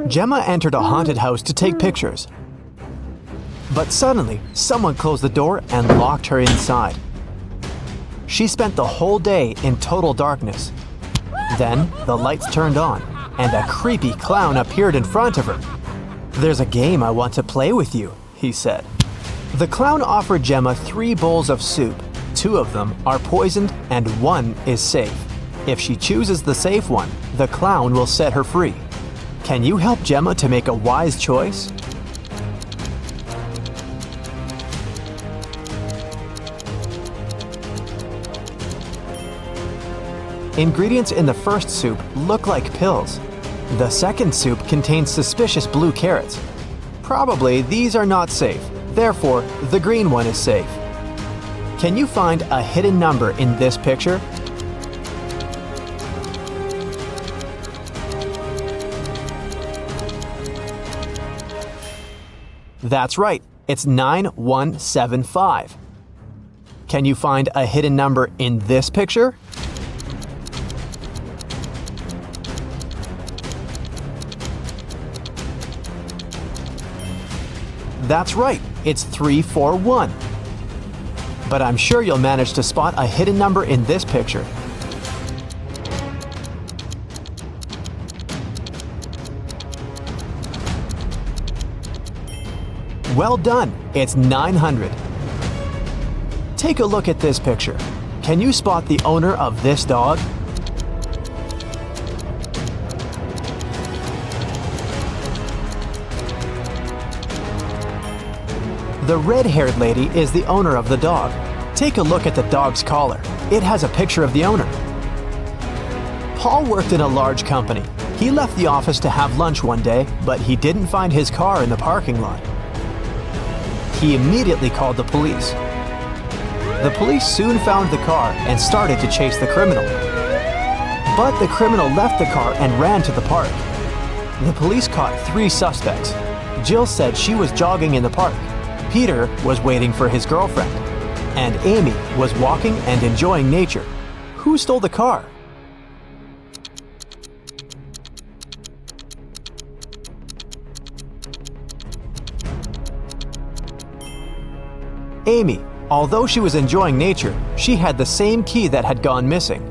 Gemma entered a haunted house to take pictures. But suddenly, someone closed the door and locked her inside. She spent the whole day in total darkness. Then, the lights turned on, and a creepy clown appeared in front of her. "There's a game I want to play with you," he said. The clown offered Gemma 3 bowls of soup. 2 of them are poisoned and 1 is safe. If she chooses the safe one, the clown will set her free. Can you help Gemma to make a wise choice? Ingredients in the first soup look like pills. The second soup contains suspicious blue carrots. Probably these are not safe, therefore the green one is safe. Can you find a hidden number in this picture? That's right, it's 9175. Can you find a hidden number in this picture? That's right, it's 341. But I'm sure you'll manage to spot a hidden number in this picture. Well done, it's 900. Take a look at this picture. Can you spot the owner of this dog? The red-haired lady is the owner of the dog. Take a look at the dog's collar. It has a picture of the owner. Paul worked in a large company. He left the office to have lunch one day, but he didn't find his car in the parking lot. He immediately called the police. The police soon found the car and started to chase the criminal. But the criminal left the car and ran to the park. The police caught 3 suspects. Jill said she was jogging in the park. Peter was waiting for his girlfriend, and Amy was walking and enjoying nature. Who stole the car? Amy. Although she was enjoying nature, she had the same key that had gone missing.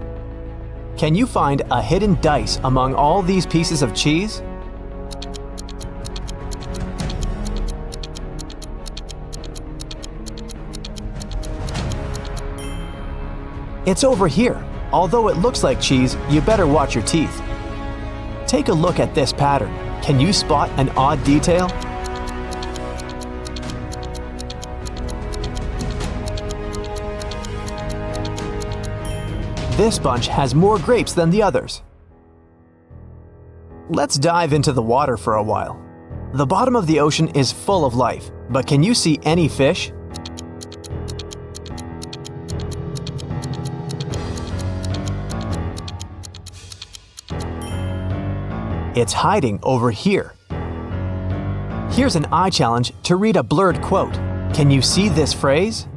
Can you find a hidden dice among all these pieces of cheese? It's over here. Although it looks like cheese, you better watch your teeth. Take a look at this pattern. Can you spot an odd detail? This bunch has more grapes than the others. Let's dive into the water for a while. The bottom of the ocean is full of life, but can you see any fish? It's hiding over here. Here's an eye challenge to read a blurred quote. Can you see this phrase?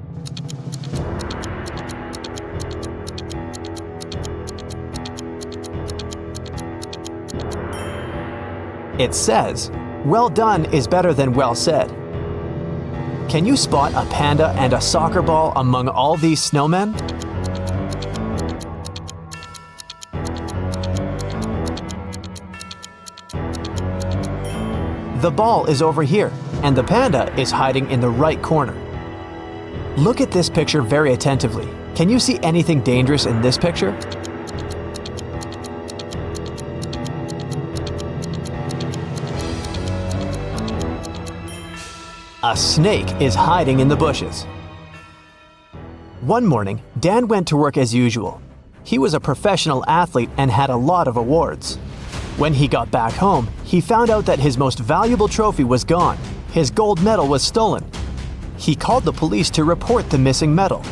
It says, "Well done is better than well said." Can you spot a panda and a soccer ball among all these snowmen? The ball is over here, and the panda is hiding in the right corner. Look at this picture very attentively. Can you see anything dangerous in this picture? A snake is hiding in the bushes. One morning, Dan went to work as usual. He was a professional athlete and had a lot of awards. When he got back home, he found out that his most valuable trophy was gone. His gold medal was stolen. He called the police to report the missing medal.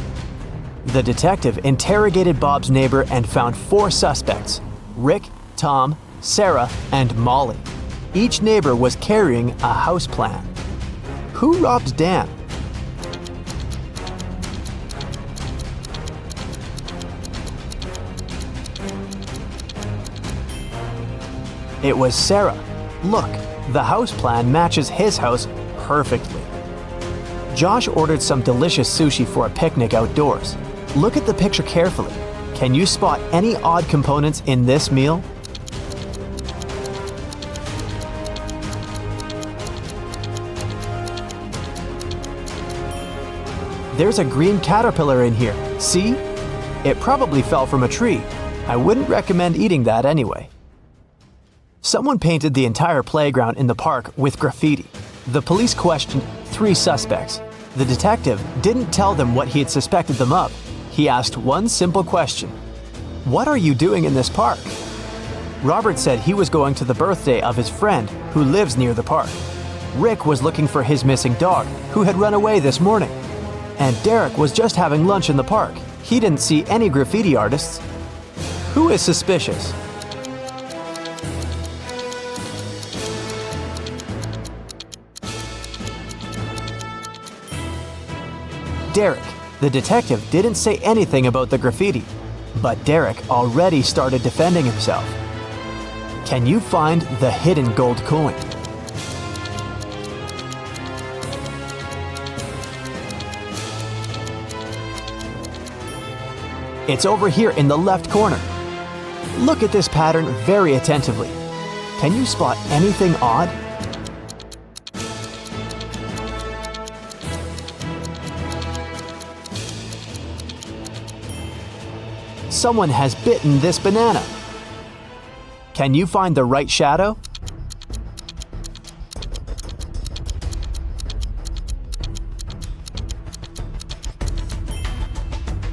The detective interrogated Bob's neighbor and found 4 suspects: Rick, Tom, Sarah, and Molly. Each neighbor was carrying a house plan. Who robbed Dan? It was Sarah. Look, the house plan matches his house perfectly. Josh ordered some delicious sushi for a picnic outdoors. Look at the picture carefully. Can you spot any odd components in this meal? There's a green caterpillar in here. See? It probably fell from a tree. I wouldn't recommend eating that anyway. Someone painted the entire playground in the park with graffiti. The police questioned 3 suspects. The detective didn't tell them what he had suspected them of. He asked one simple question. "What are you doing in this park?" Robert said he was going to the birthday of his friend who lives near the park. Rick was looking for his missing dog who had run away this morning. And Derek was just having lunch in the park. He didn't see any graffiti artists. Who is suspicious? Derek. The detective didn't say anything about the graffiti, but Derek already started defending himself. Can you find the hidden gold coin? It's over here in the left corner. Look at this pattern very attentively. Can you spot anything odd? Someone has bitten this banana. Can you find the right shadow?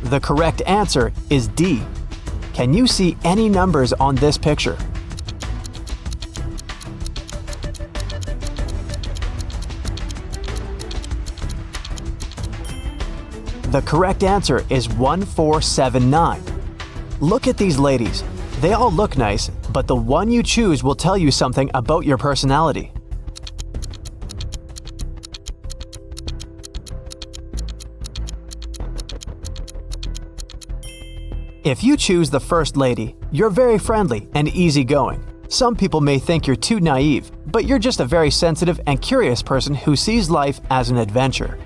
The correct answer is D. Can you see any numbers on this picture? The correct answer is 1479. Look at these ladies. They all look nice, but the one you choose will tell you something about your personality. If you choose the first lady, you're very friendly and easygoing. Some people may think you're too naive, but you're just a very sensitive and curious person who sees life as an adventure.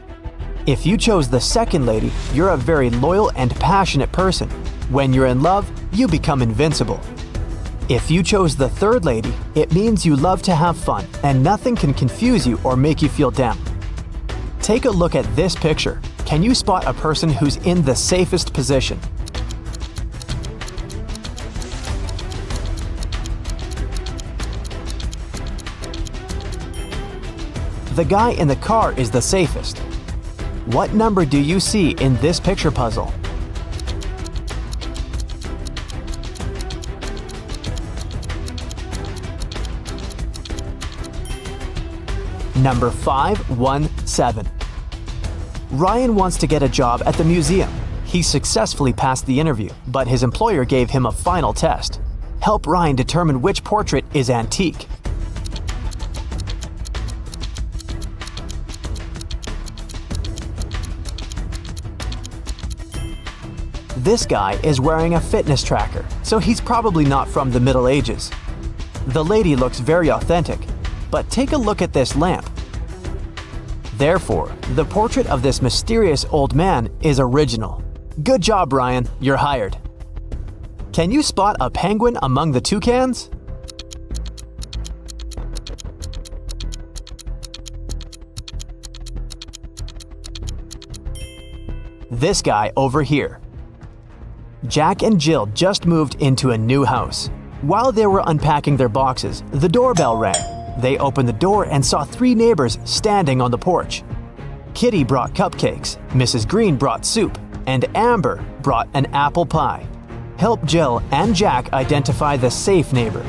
If you chose the second lady, you're a very loyal and passionate person. When you're in love, you become invincible. If you chose the third lady, it means you love to have fun and nothing can confuse you or make you feel down. Take a look at this picture. Can you spot a person who's in the safest position? The guy in the car is the safest. What number do you see in this picture puzzle? Number 517. Ryan wants to get a job at the museum. He successfully passed the interview, but his employer gave him a final test. Help Ryan determine which portrait is antique. This guy is wearing a fitness tracker, so he's probably not from the Middle Ages. The lady looks very authentic, but take a look at this lamp. Therefore, the portrait of this mysterious old man is original. Good job, Ryan, you're hired. Can you spot a penguin among the toucans? This guy over here. Jack and Jill just moved into a new house. While they were unpacking their boxes, the doorbell rang. They opened the door and saw 3 neighbors standing on the porch. Kitty brought cupcakes, Mrs. Green brought soup, and Amber brought an apple pie. Help Jill and Jack identify the safe neighbor.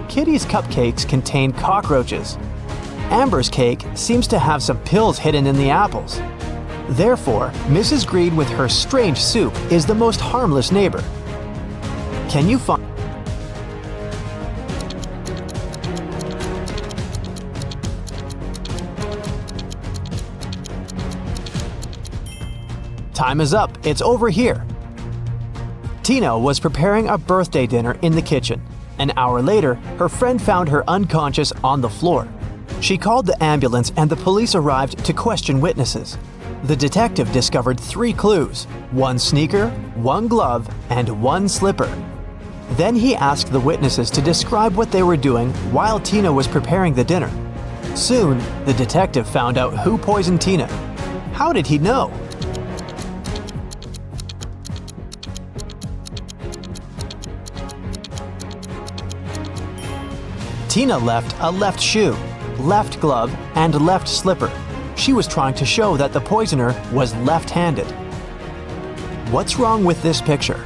Kitty's cupcakes contain cockroaches. Amber's cake seems to have some pills hidden in the apples. Therefore, Mrs. Green with her strange soup is the most harmless neighbor. Can you find... Time is up, it's over here. Tina was preparing a birthday dinner in the kitchen. An hour later, her friend found her unconscious on the floor. She called the ambulance and the police arrived to question witnesses. The detective discovered 3 clues: 1 sneaker, 1 glove, and 1 slipper. Then he asked the witnesses to describe what they were doing while Tina was preparing the dinner. Soon, the detective found out who poisoned Tina. How did he know? Tina left a left shoe, left glove, and left slipper. She was trying to show that the poisoner was left-handed. What's wrong with this picture?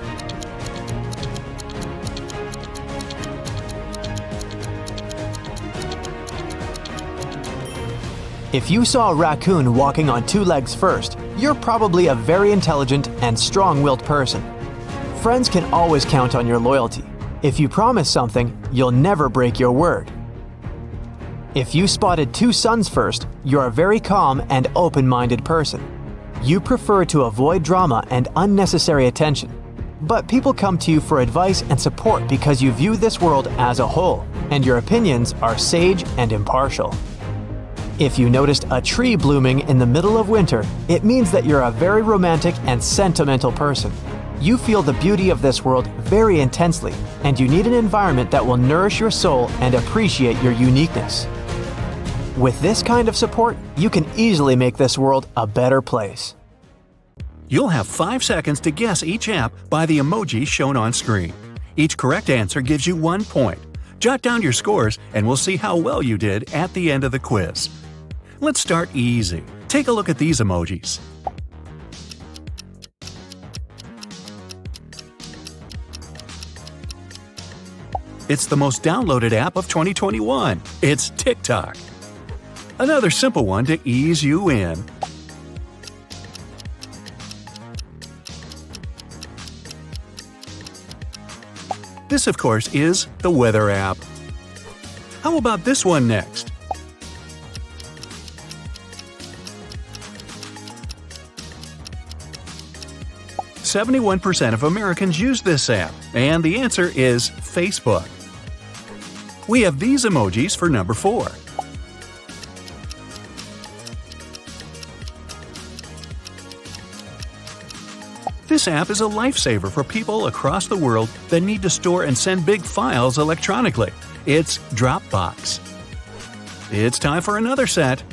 If you saw a raccoon walking on 2 legs first, you're probably a very intelligent and strong-willed person. Friends can always count on your loyalty. If you promise something, you'll never break your word. If you spotted 2 suns first, you're a very calm and open-minded person. You prefer to avoid drama and unnecessary attention. But people come to you for advice and support because you view this world as a whole, and your opinions are sage and impartial. If you noticed a tree blooming in the middle of winter, it means that you're a very romantic and sentimental person. You feel the beauty of this world very intensely, and you need an environment that will nourish your soul and appreciate your uniqueness. With this kind of support, you can easily make this world a better place. You'll have 5 seconds to guess each app by the emojis shown on screen. Each correct answer gives you 1 point. Jot down your scores and we'll see how well you did at the end of the quiz. Let's start easy. Take a look at these emojis. It's the most downloaded app of 2021. It's TikTok. Another simple one to ease you in. This, of course, is the weather app. How about this one next? "71% of Americans use this app, and the answer is Facebook. We have these emojis for number 4. This app is a lifesaver for people across the world that need to store and send big files electronically. It's Dropbox. It's time for another set.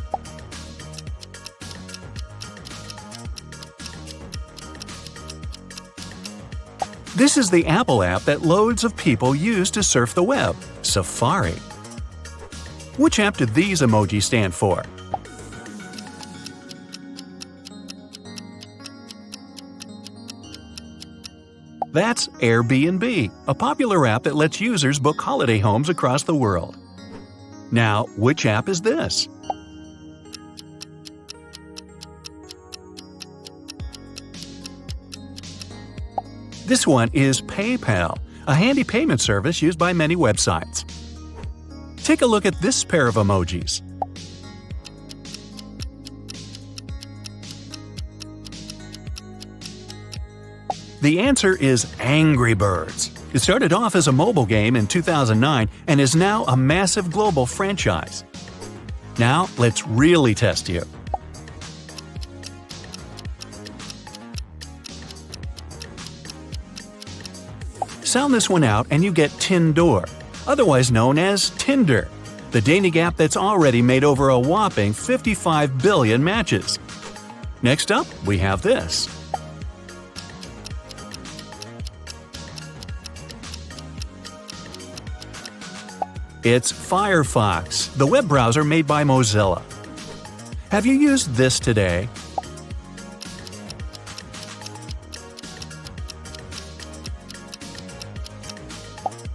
This is the Apple app that loads of people use to surf the web, Safari. Which app do these emojis stand for? That's Airbnb, a popular app that lets users book holiday homes across the world. Now, which app is this? This one is PayPal, a handy payment service used by many websites. Take a look at this pair of emojis. The answer is Angry Birds. It started off as a mobile game in 2009 and is now a massive global franchise. Now, let's really test you. Sound this one out and you get Tinder, otherwise known as Tinder, the dating app that's already made over a whopping 55 billion matches. Next up, we have this. It's Firefox, the web browser made by Mozilla. Have you used this today?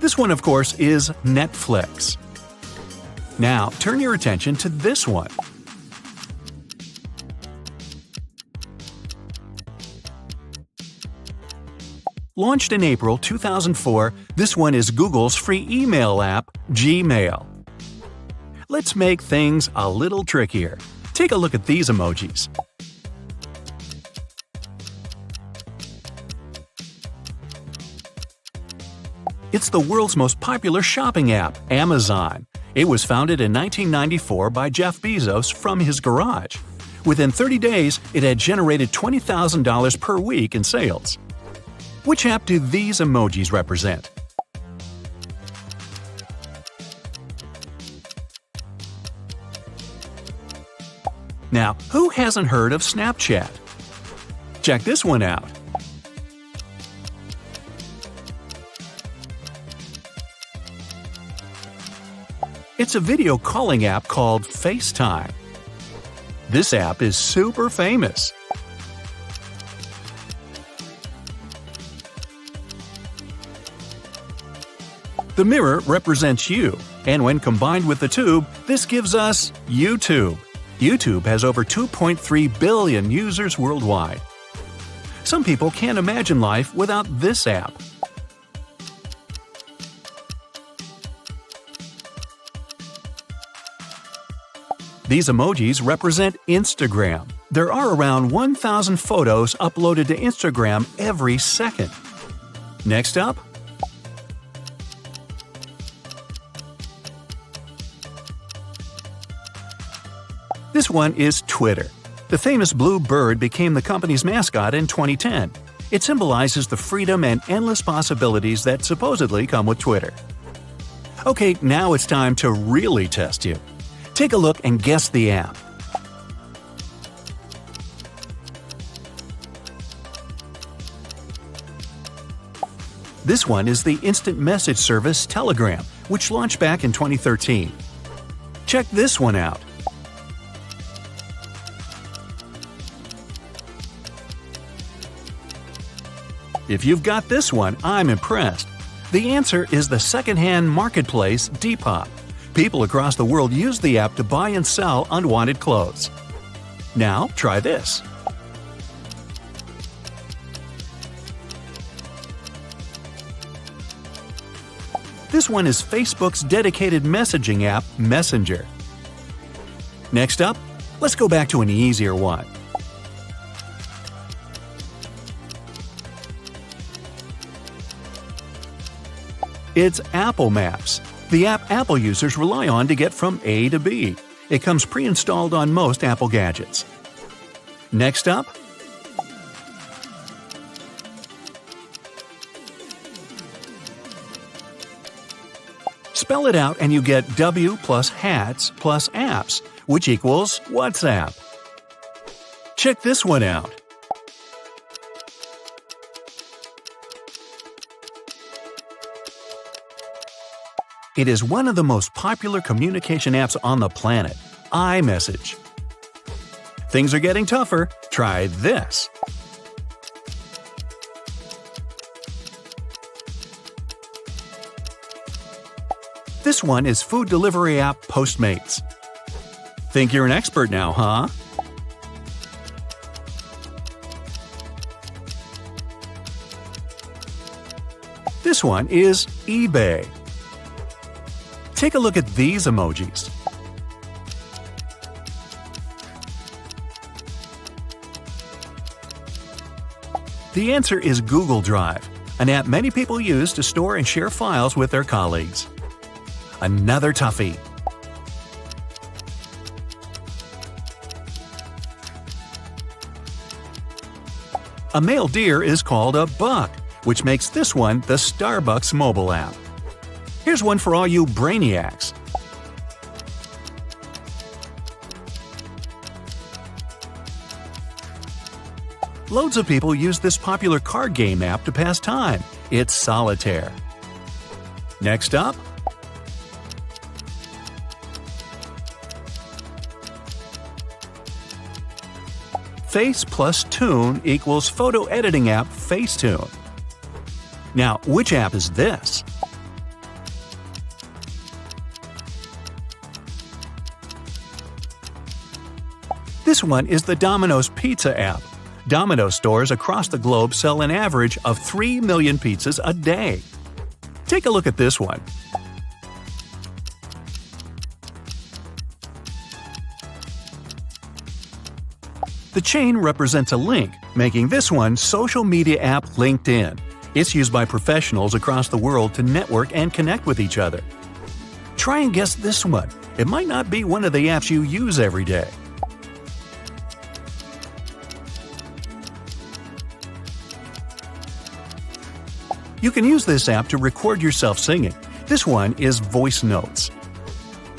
This one, of course, is Netflix. Now, turn your attention to this one. Launched in April 2004, this one is Google's free email app, Gmail. Let's make things a little trickier. Take a look at these emojis. It's the world's most popular shopping app, Amazon. It was founded in 1994 by Jeff Bezos from his garage. Within 30 days, it had generated $20,000 per week in sales. Which app do these emojis represent? Now, who hasn't heard of Snapchat? Check this one out. It's a video calling app called FaceTime. This app is super famous. The mirror represents you, and when combined with the tube, this gives us YouTube. YouTube has over 2.3 billion users worldwide. Some people can't imagine life without this app. These emojis represent Instagram. There are around 1,000 photos uploaded to Instagram every second. Next up, this one is Twitter. The famous blue bird became the company's mascot in 2010. It symbolizes the freedom and endless possibilities that supposedly come with Twitter. Okay, now it's time to really test you. Take a look and guess the app. This one is the instant message service Telegram, which launched back in 2013. Check this one out. If you've got this one, I'm impressed. The answer is the secondhand marketplace Depop. People across the world use the app to buy and sell unwanted clothes. Now, try this. This one is Facebook's dedicated messaging app, Messenger. Next up, let's go back to an easier one. It's Apple Maps, the app Apple users rely on to get from A to B. It comes pre-installed on most Apple gadgets. Next up, spell it out and you get W plus hats plus apps, which equals WhatsApp. Check this one out. It is one of the most popular communication apps on the planet, iMessage. Things are getting tougher. Try this. This one is food delivery app Postmates. Think you're an expert now, huh? This one is eBay. Take a look at these emojis. The answer is Google Drive, an app many people use to store and share files with their colleagues. Another toughie. A male deer is called a buck, which makes this one the Starbucks mobile app. Here's one for all you brainiacs. Loads of people use this popular card game app to pass time. It's Solitaire. Next up, Face plus Tune equals photo editing app Facetune. Now, which app is this? This one is the Domino's Pizza app. Domino's stores across the globe sell an average of 3 million pizzas a day. Take a look at this one. The chain represents a link, making this one social media app LinkedIn. It's used by professionals across the world to network and connect with each other. Try and guess this one. It might not be one of the apps you use every day. You can use this app to record yourself singing. This one is voice notes.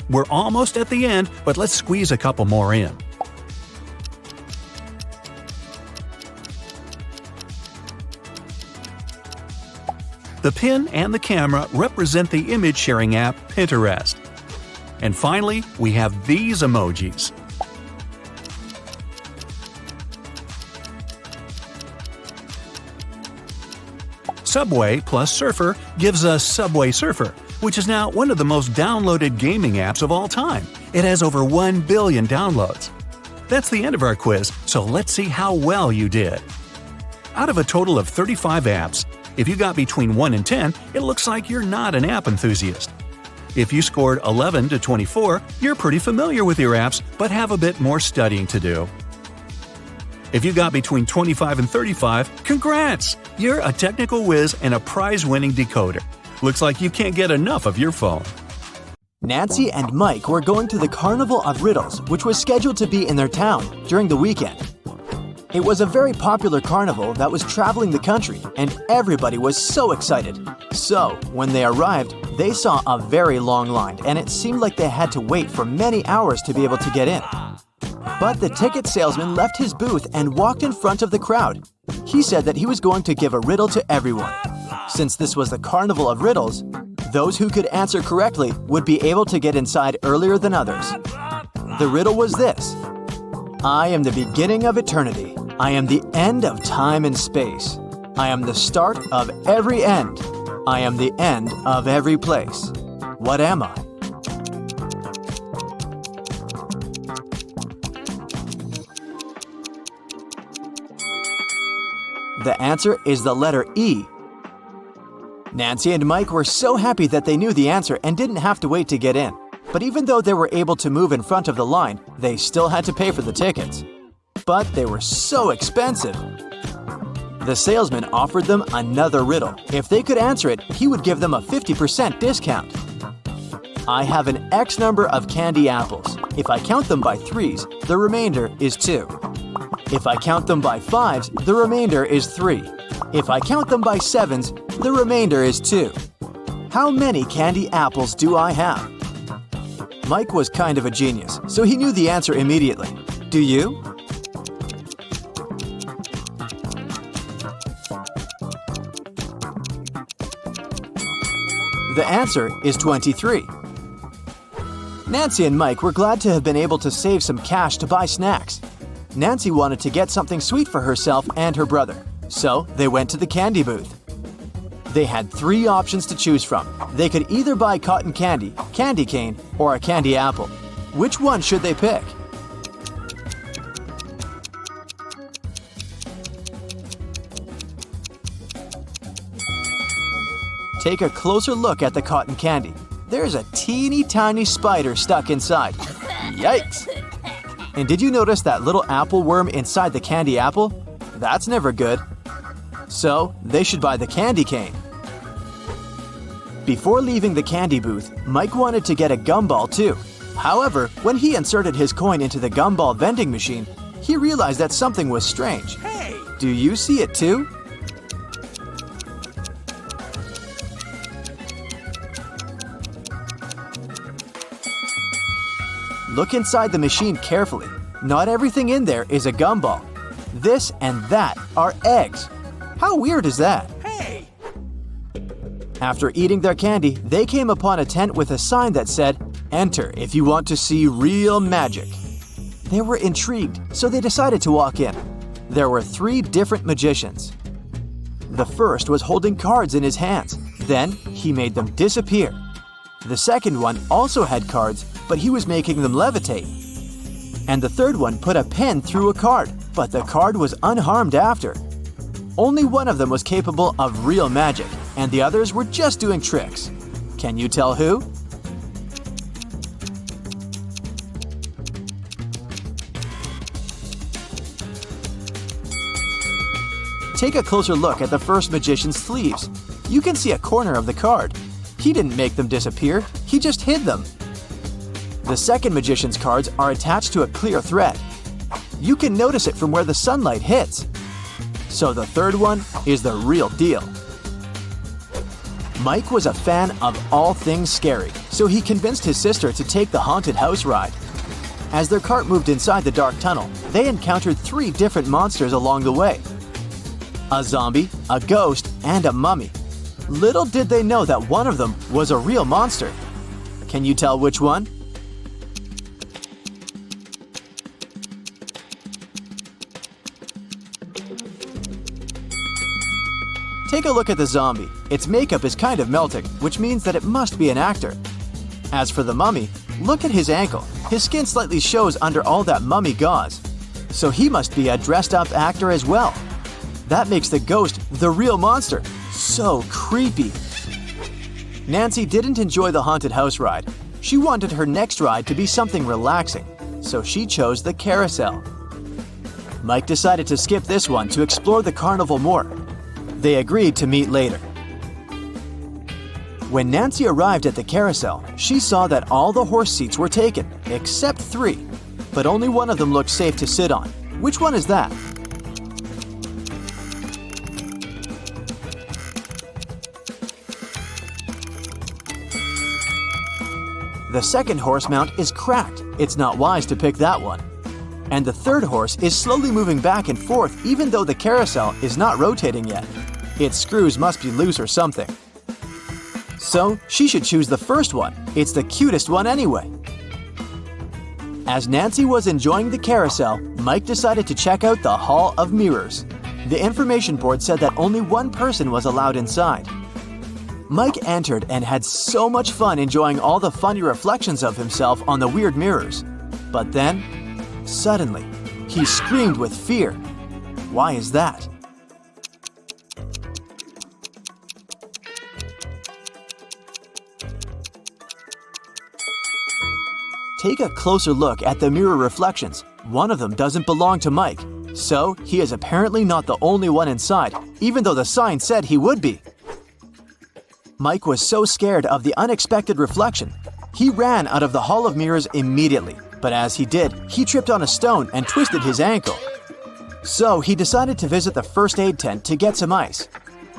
We're almost at the end, but let's squeeze a couple more in. The pin and the camera represent the image-sharing app Pinterest. And finally, we have these emojis. Subway plus Surfer gives us Subway Surfer, which is now one of the most downloaded gaming apps of all time. It has over 1 billion downloads. That's the end of our quiz, so let's see how well you did. Out of a total of 35 apps, if you got between 1 and 10, it looks like you're not an app enthusiast. If you scored 11 to 24, you're pretty familiar with your apps but have a bit more studying to do. If you got between 25 and 35, congrats! You're a technical whiz and a prize-winning decoder. Looks like you can't get enough of your phone. Nancy and Mike were going to the Carnival of Riddles, which was scheduled to be in their town during the weekend. It was a very popular carnival that was traveling the country, and everybody was so excited. So, when they arrived, they saw a very long line, and it seemed like they had to wait for many hours to be able to get in. But the ticket salesman left his booth and walked in front of the crowd. He said that he was going to give a riddle to everyone. Since this was the Carnival of Riddles, those who could answer correctly would be able to get inside earlier than others. The riddle was this: I am the beginning of eternity. I am the end of time and space. I am the start of every end. I am the end of every place. What am I? The answer is the letter E. Nancy and Mike were so happy that they knew the answer and didn't have to wait to get in. But even though they were able to move in front of the line, they still had to pay for the tickets. But they were so expensive. The salesman offered them another riddle. If they could answer it, he would give them a 50% discount. I have an X number of candy apples. If I count them by threes, the remainder is 2. If I count them by fives, the remainder is 3. If I count them by sevens, the remainder is 2. How many candy apples do I have? Mike was kind of a genius, so he knew the answer immediately. Do you? The answer is 23. Nancy and Mike were glad to have been able to save some cash to buy snacks. Nancy wanted to get something sweet for herself and her brother, so they went to the candy booth. They had 3 options to choose from. They could either buy cotton candy, candy cane, or a candy apple. Which one should they pick? Take a closer look at the cotton candy. There's a teeny tiny spider stuck inside. Yikes! And did you notice that little apple worm inside the candy apple? That's never good. So, they should buy the candy cane. Before leaving the candy booth, Mike wanted to get a gumball too. However, when he inserted his coin into the gumball vending machine, he realized that something was strange. Hey! Do you see it too? Look inside the machine carefully. Not everything in there is a gumball. This and that are eggs. How weird is that? Hey! After eating their candy, they came upon a tent with a sign that said, "Enter if you want to see real magic." They were intrigued, so they decided to walk in. There were 3 different magicians. The first was holding cards in his hands. Then he made them disappear. The second one also had cards, but he was making them levitate. And the third one put a pen through a card, but the card was unharmed after. Only one of them was capable of real magic, and the others were just doing tricks. Can you tell who? Take a closer look at the first magician's sleeves. You can see a corner of the card. He didn't make them disappear, he just hid them. The second magician's cards are attached to a clear thread. You can notice it from where the sunlight hits. So the third one is the real deal. Mike was a fan of all things scary, so he convinced his sister to take the haunted house ride. As their cart moved inside the dark tunnel, they encountered 3 different monsters along the way: a zombie, a ghost, and a mummy. Little did they know that one of them was a real monster. Can you tell which one? Take a look at the zombie. Its makeup is kind of melting, which means that it must be an actor. As for the mummy, look at his ankle. His skin slightly shows under all that mummy gauze. So he must be a dressed-up actor as well. That makes the ghost the real monster. So creepy. Nancy didn't enjoy the haunted house ride. She wanted her next ride to be something relaxing, so she chose the carousel. Mike decided to skip this one to explore the carnival more. They agreed to meet later. When Nancy arrived at the carousel, she saw that all the horse seats were taken, except 3. But only one of them looked safe to sit on. Which one is that? The second horse mount is cracked. It's not wise to pick that one. And the third horse is slowly moving back and forth even though the carousel is not rotating yet. Its screws must be loose or something. So she should choose the first one. It's the cutest one anyway. As Nancy was enjoying the carousel, Mike decided to check out the Hall of Mirrors. The information board said that only one person was allowed inside. Mike entered and had so much fun enjoying all the funny reflections of himself on the weird mirrors. But then, suddenly, he screamed with fear. Why is that? Take a closer look at the mirror reflections. One of them doesn't belong to Mike, so he is apparently not the only one inside, even though the sign said he would be. Mike was so scared of the unexpected reflection. He ran out of the Hall of Mirrors immediately, but as he did, he tripped on a stone and twisted his ankle. So he decided to visit the first aid tent to get some ice.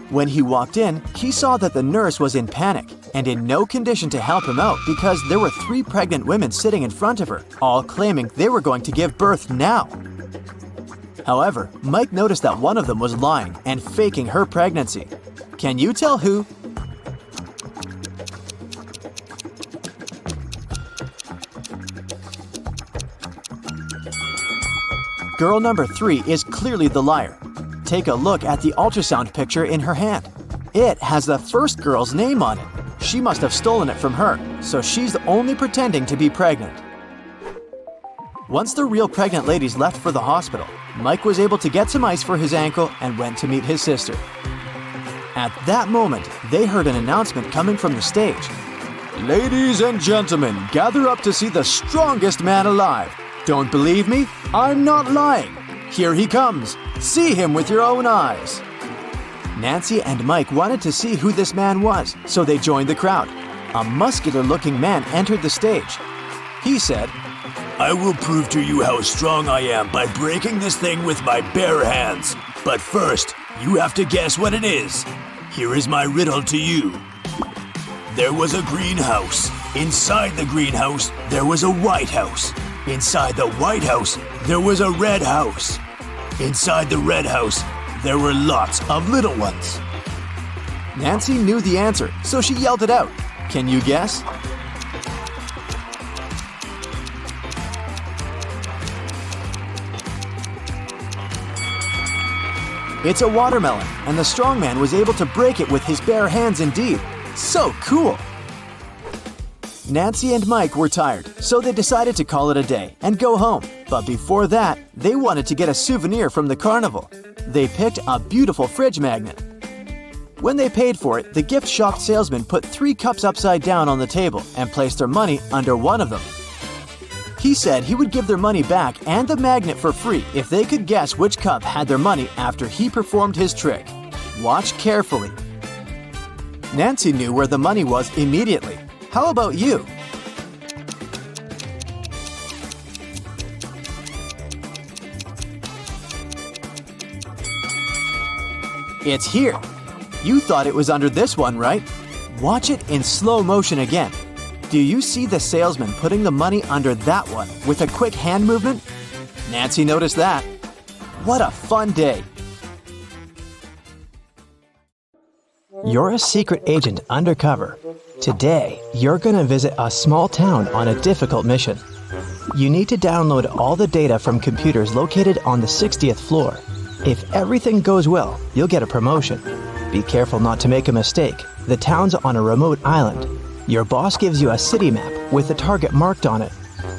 When he walked in, he saw that the nurse was in panic and in no condition to help him out because there were 3 pregnant women sitting in front of her, all claiming they were going to give birth now. However, Mike noticed that one of them was lying and faking her pregnancy. Can you tell who? Girl number 3 is clearly the liar. Take a look at the ultrasound picture in her hand. It has the first girl's name on it. She must have stolen it from her, so she's only pretending to be pregnant. Once the real pregnant ladies left for the hospital, Mike was able to get some ice for his ankle and went to meet his sister. At that moment, they heard an announcement coming from the stage. Ladies and gentlemen, gather up to see the strongest man alive. Don't believe me? I'm not lying. Here he comes. See him with your own eyes. Nancy and Mike wanted to see who this man was, so they joined the crowd. A muscular-looking man entered the stage. He said, I will prove to you how strong I am by breaking this thing with my bare hands. But first, you have to guess what it is. Here is my riddle to you. There was a greenhouse. Inside the greenhouse, there was a white house. Inside the white house, there was a red house. Inside the red house, there were lots of little ones. Nancy knew the answer, so she yelled it out. Can you guess? It's a watermelon, and the strongman was able to break it with his bare hands indeed. So cool! Nancy and Mike were tired, so they decided to call it a day and go home. But before that, they wanted to get a souvenir from the carnival. They picked a beautiful fridge magnet. When they paid for it, the gift shop salesman put 3 cups upside down on the table and placed their money under one of them. He said he would give their money back and the magnet for free if they could guess which cup had their money after he performed his trick. Watch carefully. Nancy knew where the money was immediately. How about you? It's here. You thought it was under this one, right? Watch it in slow motion again. Do you see the salesman putting the money under that one with a quick hand movement? Nancy noticed that. What a fun day. You're a secret agent undercover. Today, you're going to visit a small town on a difficult mission. You need to download all the data from computers located on the 60th floor. If everything goes well, you'll get a promotion. Be careful not to make a mistake. The town's on a remote island. Your boss gives you a city map with the target marked on it.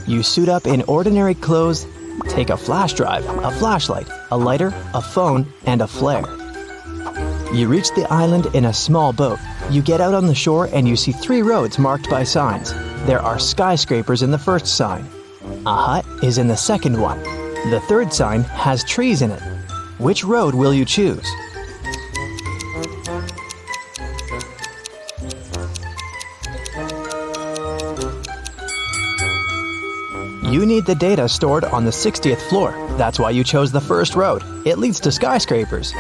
You suit up in ordinary clothes, take a flash drive, a flashlight, a lighter, a phone, and a flare. You reach the island in a small boat. You get out on the shore and you see 3 roads marked by signs. There are skyscrapers in the first sign. A hut is in the second one. The third sign has trees in it. Which road will you choose? You need the data stored on the 60th floor. That's why you chose the first road. It leads to skyscrapers.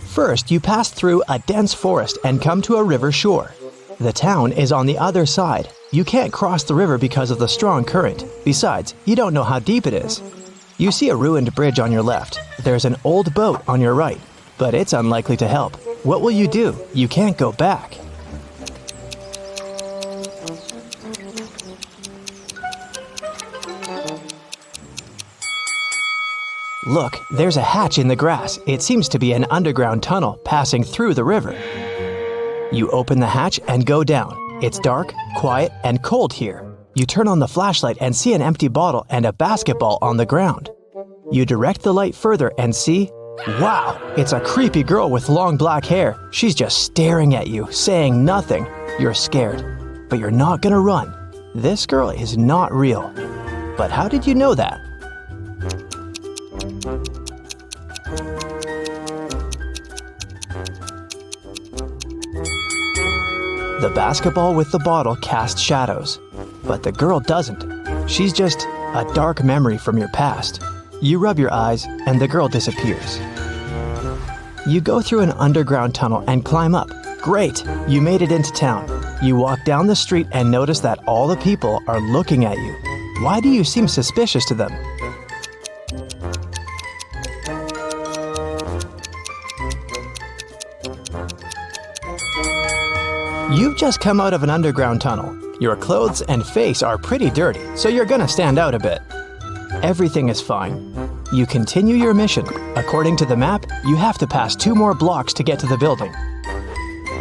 First, you pass through a dense forest and come to a river shore. The town is on the other side. You can't cross the river because of the strong current. Besides, you don't know how deep it is. You see a ruined bridge on your left. There's an old boat on your right, but it's unlikely to help. What will you do? You can't go back. Look, there's a hatch in the grass. It seems to be an underground tunnel passing through the river. You open the hatch and go down. It's dark, quiet, and cold here. You turn on the flashlight and see an empty bottle and a basketball on the ground. You direct the light further and see, wow, it's a creepy girl with long black hair. She's just staring at you, saying nothing. You're scared, but you're not gonna run. This girl is not real. But how did you know that? The basketball with the bottle casts shadows, but the girl doesn't. She's just a dark memory from your past. You rub your eyes and the girl disappears. You go through an underground tunnel and climb up. Great, you made it into town. You walk down the street and notice that all the people are looking at you. Why do you seem suspicious to them? You've just come out of an underground tunnel. Your clothes and face are pretty dirty, so you're gonna stand out a bit. Everything is fine. You continue your mission. According to the map, you have to pass 2 more blocks to get to the building.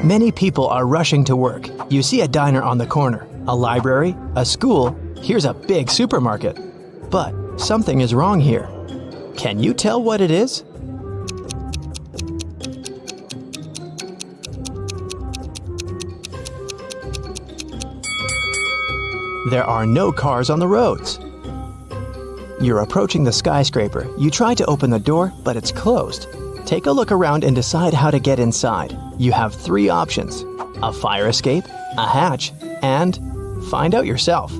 Many people are rushing to work. You see a diner on the corner, a library, a school. Here's a big supermarket. But something is wrong here. Can you tell what it is? There are no cars on the roads. You're approaching the skyscraper. You try to open the door, but it's closed. Take a look around and decide how to get inside. You have 3 options: a fire escape, a hatch, and find out yourself.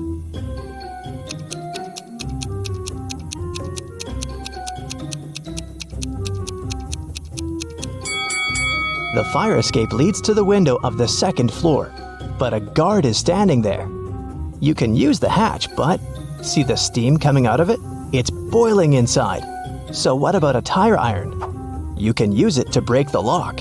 The fire escape leads to the window of the 2nd floor, but a guard is standing there. You can use the hatch, but see the steam coming out of it? It's boiling inside. So what about a tire iron? You can use it to break the lock.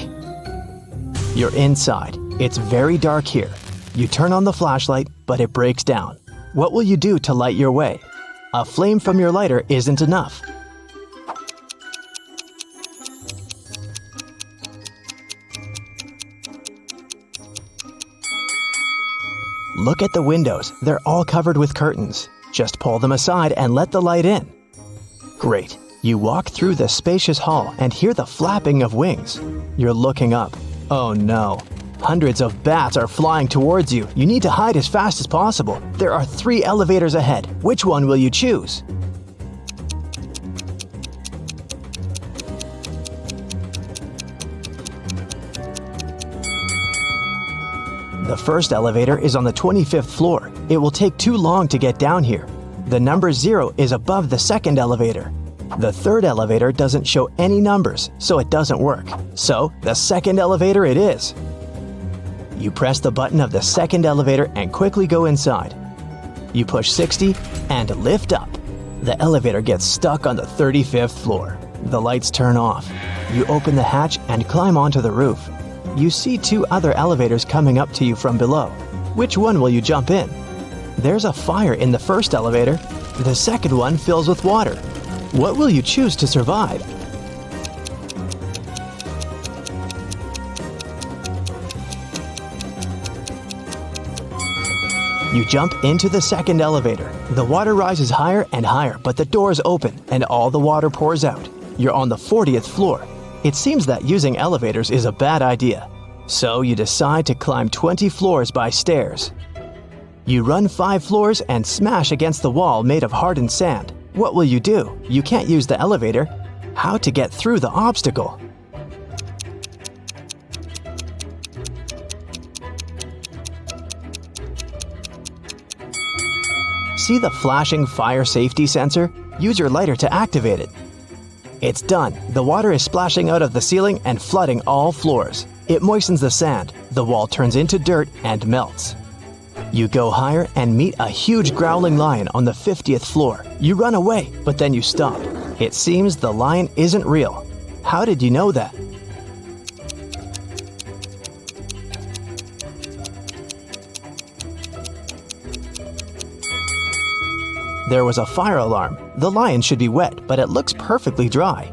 You're inside. It's very dark here. You turn on the flashlight, but it breaks down. What will you do to light your way? A flame from your lighter isn't enough. Look at the windows. They're all covered with curtains. Just pull them aside and let the light in. Great. You walk through the spacious hall and hear the flapping of wings. You're looking up. Oh no. Hundreds of bats are flying towards you. You need to hide as fast as possible. There are 3 elevators ahead. Which one will you choose? The first elevator is on the 25th floor. It will take too long to get down here. The number 0 is above the second elevator. The third elevator doesn't show any numbers, so it doesn't work. So, the second elevator it is. You press the button of the second elevator and quickly go inside. You push 60 and lift up. The elevator gets stuck on the 35th floor. The lights turn off. You open the hatch and climb onto the roof. You see 2 other elevators coming up to you from below. Which one will you jump in? There's a fire in the first elevator. The second one fills with water. What will you choose to survive? You jump into the second elevator. The water rises higher and higher, but the doors open and all the water pours out. You're on the 40th floor. It seems that using elevators is a bad idea. So you decide to climb 20 floors by stairs. You run 5 floors and smash against the wall made of hardened sand. What will you do? You can't use the elevator. How to get through the obstacle? See the flashing fire safety sensor? Use your lighter to activate it. It's done. The water is splashing out of the ceiling and flooding all floors. It moistens the sand. The wall turns into dirt and melts. You go higher and meet a huge growling lion on the 50th floor. You run away, but then you stop. It seems the lion isn't real. How did you know that? There was a fire alarm. The lion should be wet, but it looks perfectly dry.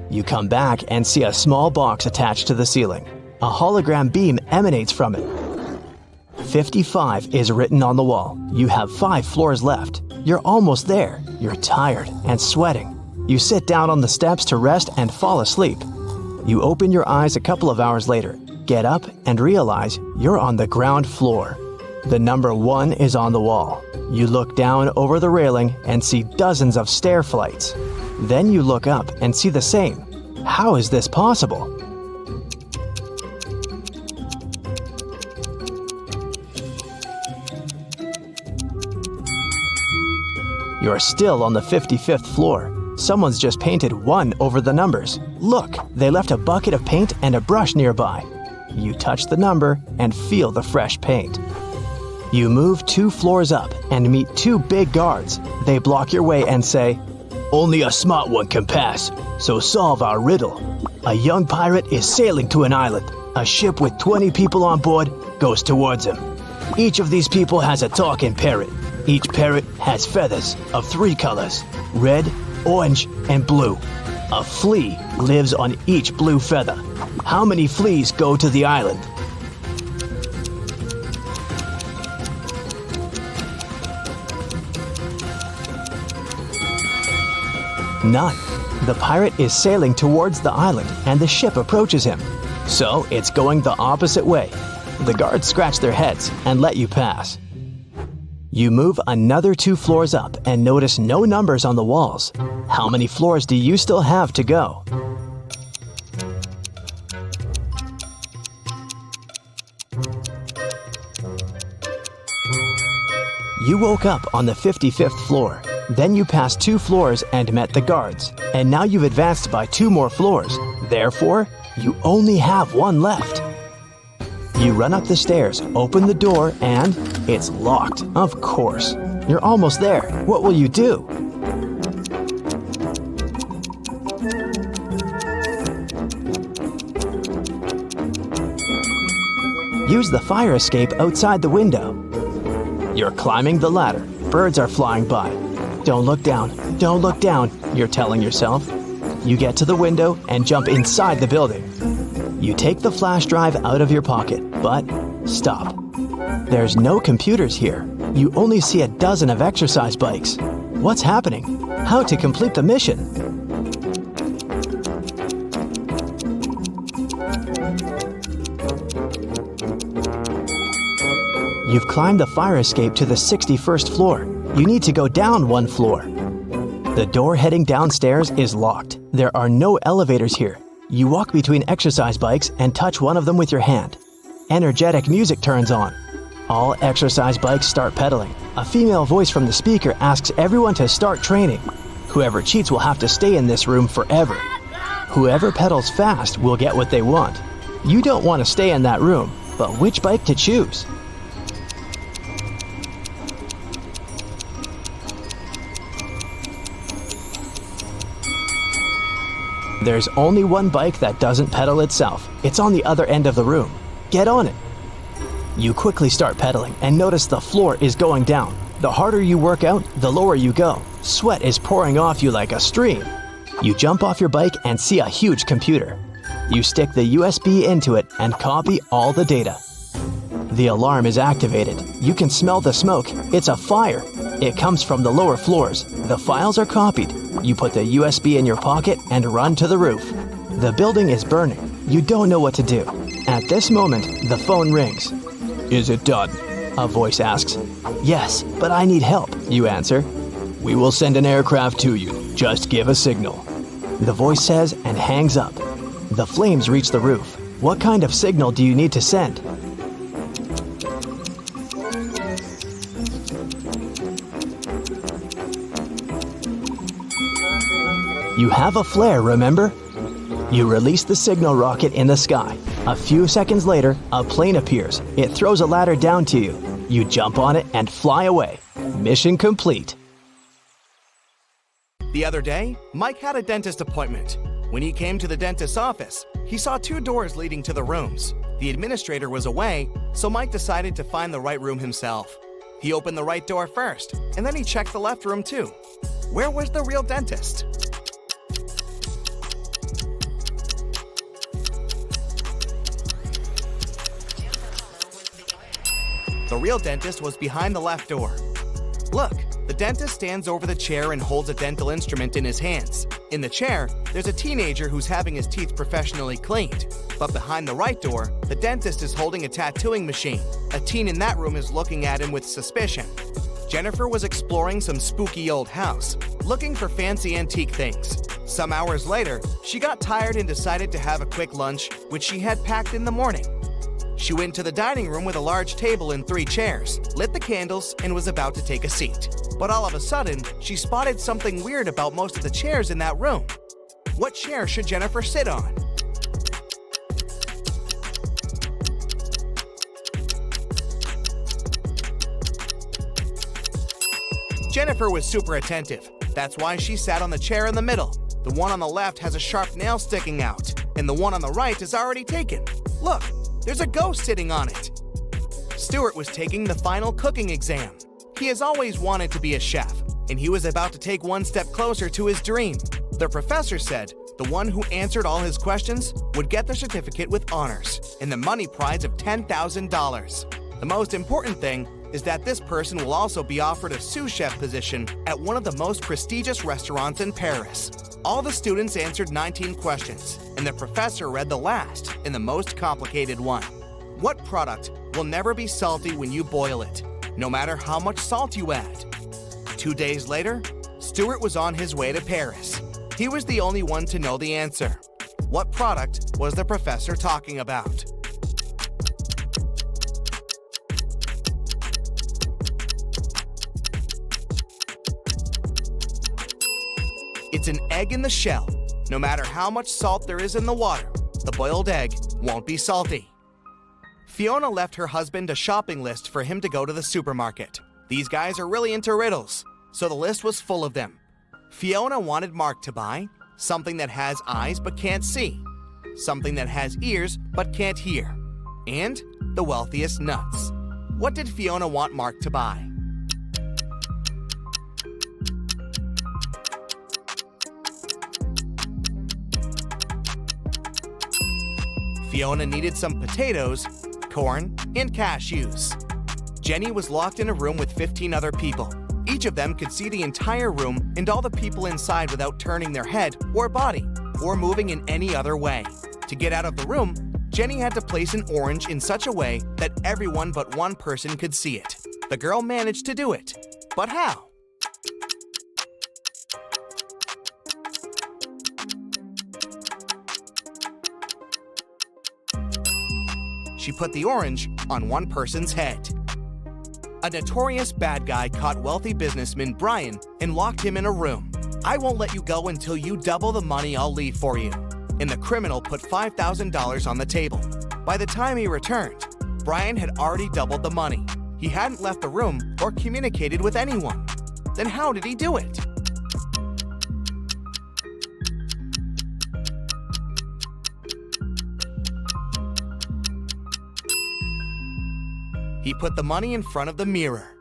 You come back and see a small box attached to the ceiling. A hologram beam emanates from it. 55 is written on the wall. You have 5 floors left. You're almost there. You're tired and sweating. You sit down on the steps to rest and fall asleep. You open your eyes a couple of hours later, get up and realize you're on the ground floor. The number 1 is on the wall. You look down over the railing and see dozens of stair flights. Then you look up and see the same. How is this possible? You're still on the 55th floor. Someone's just painted 1 over the numbers. Look, they left a bucket of paint and a brush nearby. You touch the number and feel the fresh paint. You move 2 floors up and meet 2 big guards. They block your way and say, "Only a smart one can pass, so solve our riddle." A young pirate is sailing to an island. A ship with 20 people on board goes towards him. Each of these people has a talking parrot. Each parrot has feathers of 3 colors, red, orange, and blue. A flea lives on each blue feather. How many fleas go to the island? None. The pirate is sailing towards the island and the ship approaches him. So it's going the opposite way. The guards scratch their heads and let you pass. You move another 2 floors up and notice no numbers on the walls. How many floors do you still have to go? You woke up on the 55th floor. Then you passed 2 floors and met the guards. And now you've advanced by 2 more floors. Therefore, you only have 1 left. You run up the stairs, open the door, and it's locked. Of course. You're almost there. What will you do? Use the fire escape outside the window. You're climbing the ladder. Birds are flying by. Don't look down. Don't look down, you're telling yourself. You get to the window and jump inside the building. You take the flash drive out of your pocket, but stop. There's no computers here. You only see a dozen of exercise bikes. What's happening? How to complete the mission? You've climbed the fire escape to the 61st floor. You need to go down one floor. The door heading downstairs is locked. There are no elevators here. You walk between exercise bikes and touch one of them with your hand. Energetic music turns on. All exercise bikes start pedaling. A female voice from the speaker asks everyone to start training. Whoever cheats will have to stay in this room forever. Whoever pedals fast will get what they want. You don't want to stay in that room, but which bike to choose? There's only one bike that doesn't pedal itself. It's on the other end of the room. Get on it. You quickly start pedaling and notice the floor is going down. The harder you work out, the lower you go. Sweat is pouring off you like a stream. You jump off your bike and see a huge computer. You stick the USB into it and copy all the data. The alarm is activated. You can smell the smoke. It's a fire. It comes from the lower floors. The files are copied. You put the USB in your pocket and run to the roof. The building is burning. You don't know what to do. At this moment, the phone rings. "Is it done?" a voice asks. "Yes, but I need help," you answer. "We will send an aircraft to you. Just give a signal," the voice says and hangs up. The flames reach the roof. What kind of signal do you need to send? You have a flare, remember? You release the signal rocket in the sky. A few seconds later, a plane appears. It throws a ladder down to you. You jump on it and fly away. Mission complete. The other day, Mike had a dentist appointment. When he came to the dentist's office, he saw 2 doors leading to the rooms. The administrator was away, so Mike decided to find the right room himself. He opened the right door first, and then he checked the left room too. Where was the real dentist? The real dentist was behind the left door. Look, the dentist stands over the chair and holds a dental instrument in his hands. In the chair, there's a teenager who's having his teeth professionally cleaned. But behind the right door, the dentist is holding a tattooing machine. A teen in that room is looking at him with suspicion. Jennifer was exploring some spooky old house, looking for fancy antique things. Some hours later, she got tired and decided to have a quick lunch, which she had packed in the morning. She went to the dining room with a large table and 3 chairs, lit the candles, and was about to take a seat. But all of a sudden, she spotted something weird about most of the chairs in that room. What chair should Jennifer sit on? Jennifer was super attentive. That's why she sat on the chair in the middle. The one on the left has a sharp nail sticking out, and the one on the right is already taken. Look! There's a ghost sitting on it. Stuart was taking the final cooking exam. He has always wanted to be a chef, and he was about to take one step closer to his dream. The professor said the one who answered all his questions would get the certificate with honors and the money prize of $10,000. The most important thing is that this person will also be offered a sous chef position at one of the most prestigious restaurants in Paris. All the students answered 19 questions, and the professor read the last and the most complicated one. What product will never be salty when you boil it, no matter how much salt you add? 2 days later, Stuart was on his way to Paris. He was the only one to know the answer. What product was the professor talking about? It's an egg in the shell. No matter how much salt there is in the water, the boiled egg won't be salty. Fiona left her husband a shopping list for him to go to the supermarket. These guys are really into riddles, so the list was full of them. Fiona wanted Mark to buy something that has eyes but can't see, something that has ears but can't hear, and the wealthiest nuts. What did Fiona want Mark to buy? Fiona needed some potatoes, corn, and cashews. Jenny was locked in a room with 15 other people. Each of them could see the entire room and all the people inside without turning their head or body or moving in any other way. To get out of the room, Jenny had to place an orange in such a way that everyone but one person could see it. The girl managed to do it. But how? She put the orange on one person's head. A notorious bad guy caught wealthy businessman Brian and locked him in a room. "I won't let you go until you double the money I'll leave for you." And the criminal put $5,000 on the table. By the time he returned, Brian had already doubled the money. He hadn't left the room or communicated with anyone. Then how did he do it? He put the money in front of the mirror.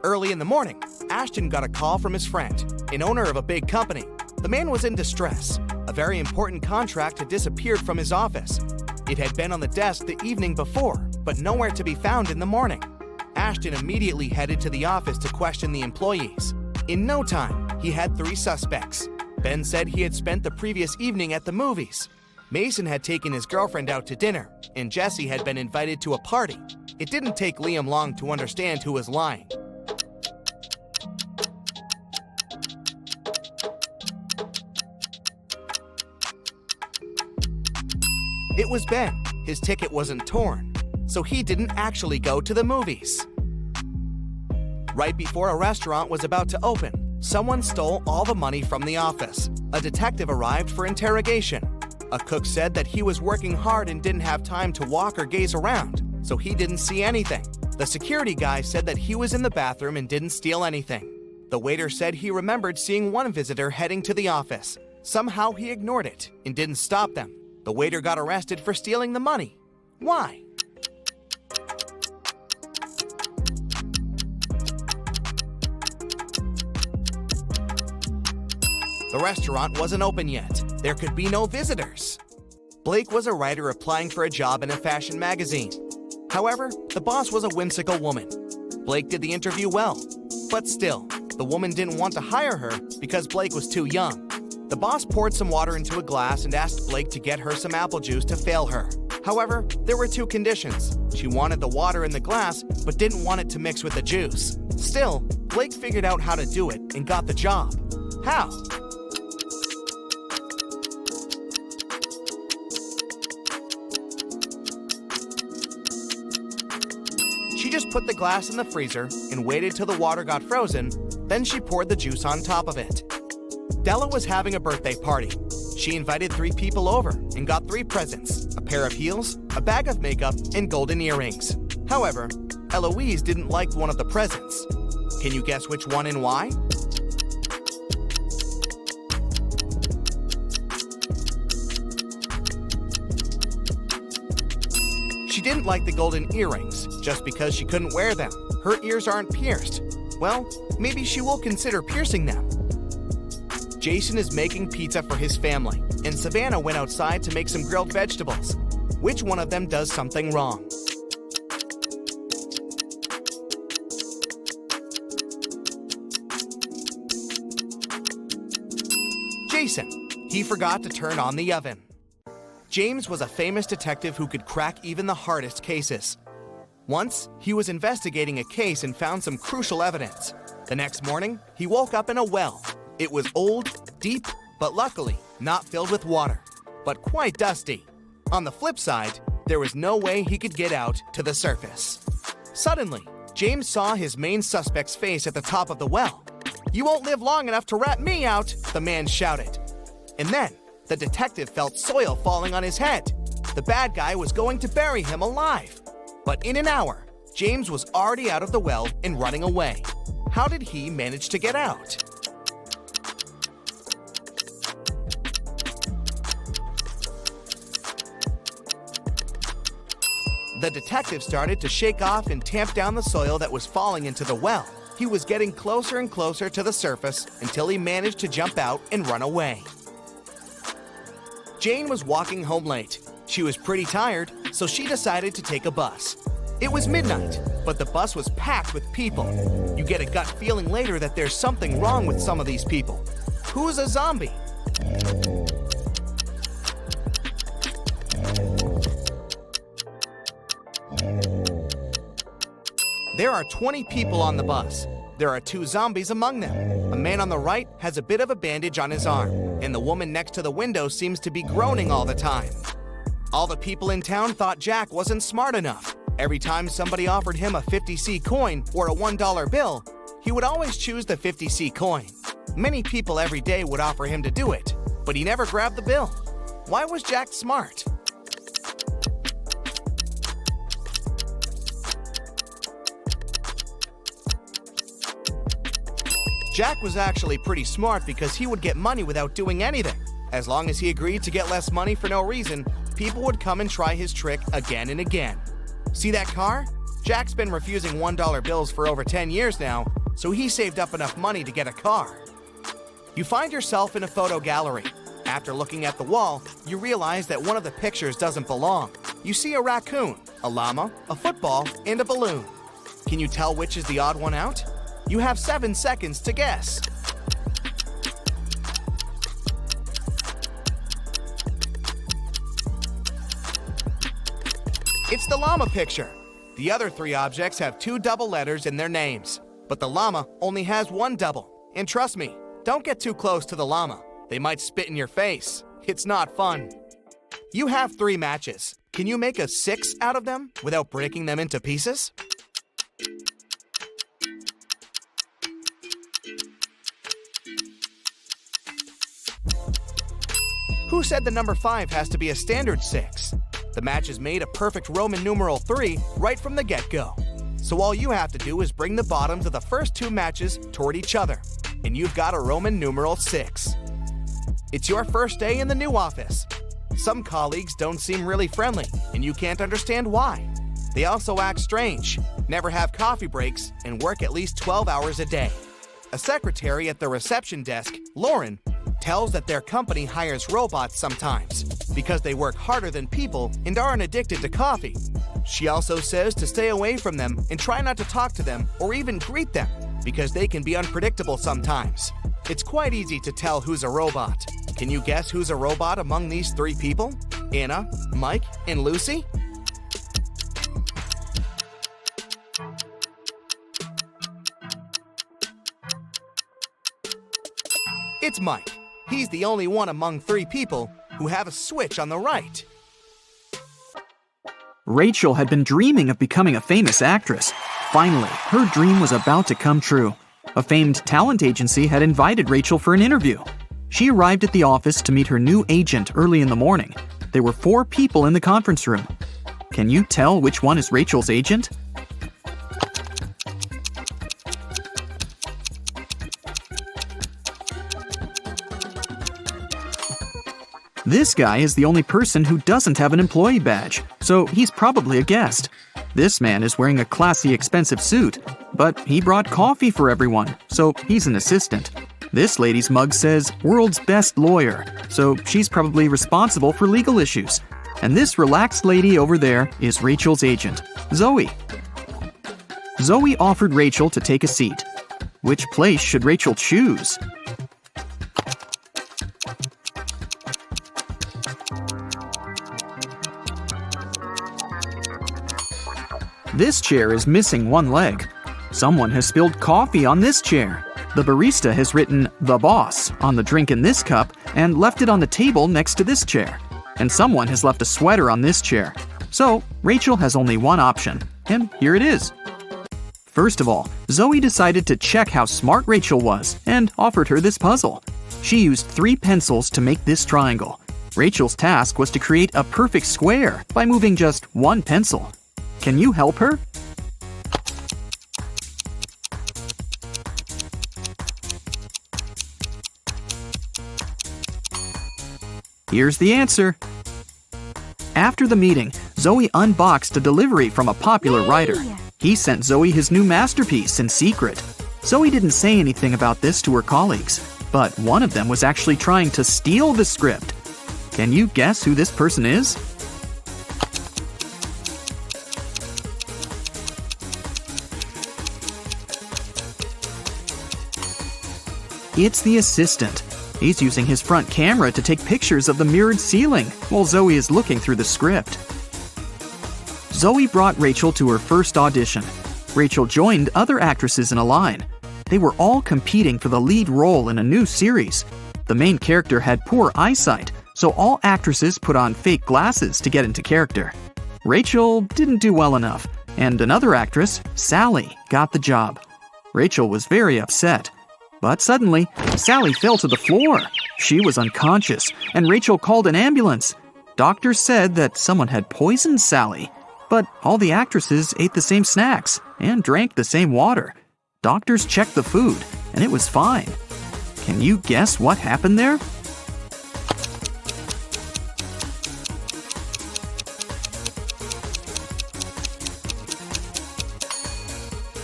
Early in the morning, Ashton got a call from his friend, an owner of a big company. The man was in distress. A very important contract had disappeared from his office. It had been on the desk the evening before, but nowhere to be found in the morning. Ashton immediately headed to the office to question the employees. In no time, he had 3 suspects. Ben said he had spent the previous evening at the movies. Mason had taken his girlfriend out to dinner, and Jesse had been invited to a party. It didn't take Liam long to understand who was lying. It was Ben. His ticket wasn't torn, so he didn't actually go to the movies. Right before a restaurant was about to open, someone stole all the money from the office. A detective arrived for interrogation. A cook said that he was working hard and didn't have time to walk or gaze around, so he didn't see anything. The security guy said that he was in the bathroom and didn't steal anything. The waiter said he remembered seeing one visitor heading to the office. Somehow he ignored it and didn't stop them. The waiter got arrested for stealing the money. Why? The restaurant wasn't open yet. There could be no visitors. Blake was a writer applying for a job in a fashion magazine. However, the boss was a whimsical woman. Blake did the interview well, but still, the woman didn't want to hire her because Blake was too young. The boss poured some water into a glass and asked Blake to get her some apple juice to fail her. However, there were 2 conditions. She wanted the water in the glass, but didn't want it to mix with the juice. Still, Blake figured out how to do it and got the job. How? She just put the glass in the freezer and waited till the water got frozen, then she poured the juice on top of it. Della was having a birthday party. She invited 3 people over and got 3 presents: a pair of heels, a bag of makeup, and golden earrings. However, Eloise didn't like one of the presents. Can you guess which one and why? She didn't like the golden earrings just because she couldn't wear them. Her ears aren't pierced. Well, maybe she will consider piercing them. Jason is making pizza for his family, and Savannah went outside to make some grilled vegetables. Which one of them does something wrong? Jason. He forgot to turn on the oven. James was a famous detective who could crack even the hardest cases. Once, he was investigating a case and found some crucial evidence. The next morning, he woke up in a well. It was old, deep, but luckily not filled with water, but quite dusty. On the flip side, there was no way he could get out to the surface. Suddenly, James saw his main suspect's face at the top of the well. "You won't live long enough to rat me out," the man shouted. And then, the detective felt soil falling on his head. The bad guy was going to bury him alive. But in an hour, James was already out of the well and running away. How did he manage to get out? The detective started to shake off and tamp down the soil that was falling into the well. He was getting closer and closer to the surface until he managed to jump out and run away. Jane was walking home late. She was pretty tired, so she decided to take a bus. It was midnight, but the bus was packed with people. You get a gut feeling later that there's something wrong with some of these people. Who's a zombie? There are 20 people on the bus. There are 2 zombies among them. A man on the right has a bit of a bandage on his arm, and the woman next to the window seems to be groaning all the time. All the people in town thought Jack wasn't smart enough. Every time somebody offered him a 50c coin or a $1 bill, he would always choose the 50c coin. Many people every day would offer him to do it, but he never grabbed the bill. Why was Jack smart? Jack was actually pretty smart because he would get money without doing anything. As long as he agreed to get less money for no reason, people would come and try his trick again and again. See that car? Jack's been refusing $1 bills for over 10 years now, so he saved up enough money to get a car. You find yourself in a photo gallery. After looking at the wall, you realize that one of the pictures doesn't belong. You see a raccoon, a llama, a football, and a balloon. Can you tell which is the odd one out? You have 7 seconds to guess. It's the llama picture. The other 3 objects have 2 double letters in their names, but the llama only has 1 double. And trust me, don't get too close to the llama. They might spit in your face. It's not fun. You have 3 matches. Can you make a 6 out of them without breaking them into pieces? Who said the number 5 has to be a standard 6? The matches made a perfect Roman numeral 3 right from the get-go. So all you have to do is bring the bottoms of the first 2 matches toward each other, and you've got a Roman numeral 6. It's your first day in the new office. Some colleagues don't seem really friendly, and you can't understand why. They also act strange, never have coffee breaks, and work at least 12 hours a day. A secretary at the reception desk, Lauren, tells that their company hires robots sometimes because they work harder than people and aren't addicted to coffee. She also says to stay away from them and try not to talk to them or even greet them because they can be unpredictable sometimes. It's quite easy to tell who's a robot. Can you guess who's a robot among these 3 people? Anna, Mike, and Lucy? It's Mike. He's the only one among 3 people who have a switch on the right. Rachel had been dreaming of becoming a famous actress. Finally, her dream was about to come true. A famed talent agency had invited Rachel for an interview. She arrived at the office to meet her new agent early in the morning. There were 4 people in the conference room. Can you tell which one is Rachel's agent? This guy is the only person who doesn't have an employee badge, so he's probably a guest. This man is wearing a classy, expensive suit, but he brought coffee for everyone, so he's an assistant. This lady's mug says "World's Best Lawyer," so she's probably responsible for legal issues. And this relaxed lady over there is Rachel's agent, Zoe. Zoe offered Rachel to take a seat. Which place should Rachel choose? This chair is missing 1 leg. Someone has spilled coffee on this chair. The barista has written "The Boss" on the drink in this cup and left it on the table next to this chair. And someone has left a sweater on this chair. So, Rachel has only 1 option, and here it is. First of all, Zoe decided to check how smart Rachel was and offered her this puzzle. She used 3 pencils to make this triangle. Rachel's task was to create a perfect square by moving just 1 pencil. Can you help her? Here's the answer. After the meeting, Zoe unboxed a delivery from a popular writer. He sent Zoe his new masterpiece in secret. Zoe didn't say anything about this to her colleagues, but one of them was actually trying to steal the script. Can you guess who this person is? It's the assistant. He's using his front camera to take pictures of the mirrored ceiling while Zoe is looking through the script. Zoe brought Rachel to her first audition. Rachel joined other actresses in a line. They were all competing for the lead role in a new series. The main character had poor eyesight, so all actresses put on fake glasses to get into character. Rachel didn't do well enough, and another actress, Sally, got the job. Rachel was very upset. But suddenly, Sally fell to the floor. She was unconscious, and Rachel called an ambulance. Doctors said that someone had poisoned Sally. But all the actresses ate the same snacks and drank the same water. Doctors checked the food, and it was fine. Can you guess what happened there?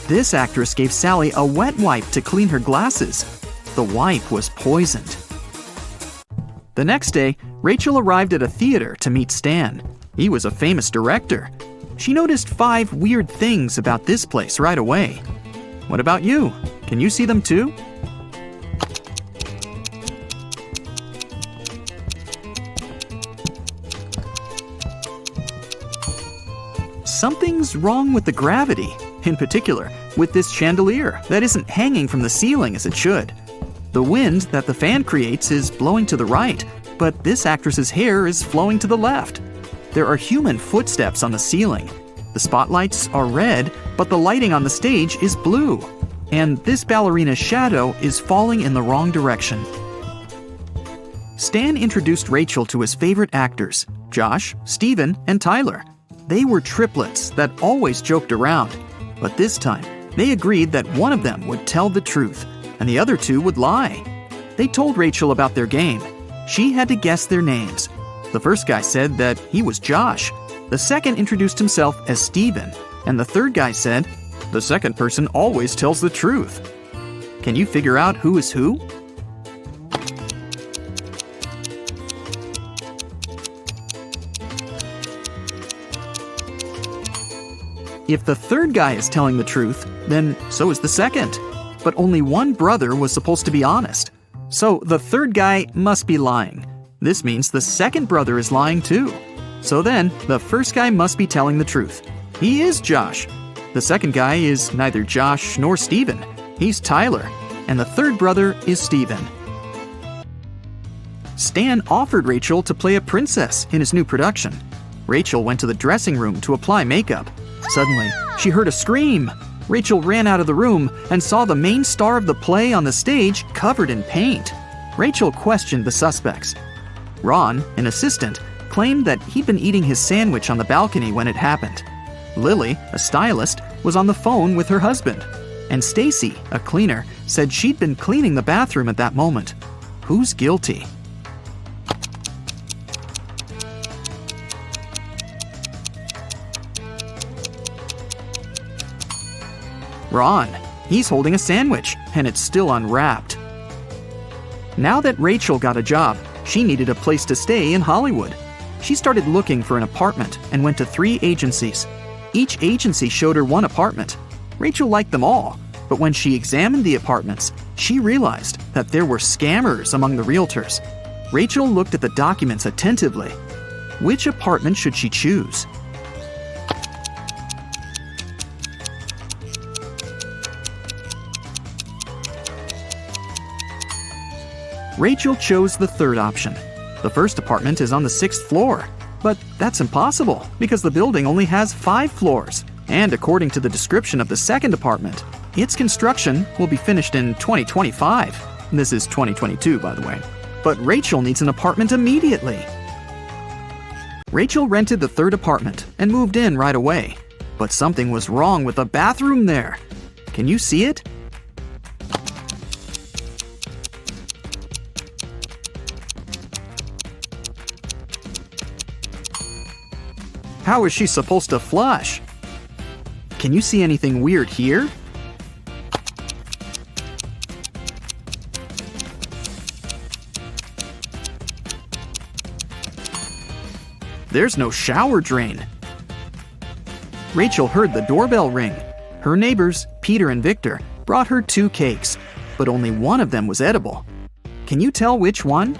This actress gave Sally a wet wipe to clean her glasses. The wipe was poisoned. The next day, Rachel arrived at a theater to meet Stan. He was a famous director. She noticed 5 weird things about this place right away. What about you? Can you see them too? Something's wrong with the gravity, in particular with this chandelier that isn't hanging from the ceiling as it should. The wind that the fan creates is blowing to the right, but this actress's hair is flowing to the left. There are human footsteps on the ceiling. The spotlights are red, but the lighting on the stage is blue. And this ballerina's shadow is falling in the wrong direction. Stan introduced Rachel to his favorite actors, Josh, Steven, and Tyler. They were triplets that always joked around. But this time, they agreed that one of them would tell the truth, and the other 2 would lie. They told Rachel about their game. She had to guess their names. The first guy said that he was Josh. The second introduced himself as Steven, and the third guy said, "The second person always tells the truth." Can you figure out who is who? If the third guy is telling the truth, then so is the second. But only one brother was supposed to be honest. So the third guy must be lying. This means the second brother is lying too. So then, the first guy must be telling the truth. He is Josh. The second guy is neither Josh nor Steven. He's Tyler. And the third brother is Steven. Stan offered Rachel to play a princess in his new production. Rachel went to the dressing room to apply makeup. Suddenly, she heard a scream. Rachel ran out of the room and saw the main star of the play on the stage covered in paint. Rachel questioned the suspects. Ron, an assistant, claimed that he'd been eating his sandwich on the balcony when it happened. Lily, a stylist, was on the phone with her husband. And Stacy, a cleaner, said she'd been cleaning the bathroom at that moment. Who's guilty? Ron. He's holding a sandwich, and it's still unwrapped. Now that Rachel got a job, she needed a place to stay in Hollywood. She started looking for an apartment and went to 3 agencies. Each agency showed her one apartment. Rachel liked them all, but when she examined the apartments, she realized that there were scammers among the realtors. Rachel looked at the documents attentively. Which apartment should she choose? Rachel chose the third option. The first apartment is on the 6th floor. But that's impossible because the building only has 5 floors. And according to the description of the second apartment, its construction will be finished in 2025. This is 2022, by the way. But Rachel needs an apartment immediately. Rachel rented the third apartment and moved in right away. But something was wrong with the bathroom there. Can you see it? How is she supposed to flush? Can you see anything weird here? There's no shower drain. Rachel heard the doorbell ring. Her neighbors, Peter and Victor, brought her 2 cakes, but only one of them was edible. Can you tell which one?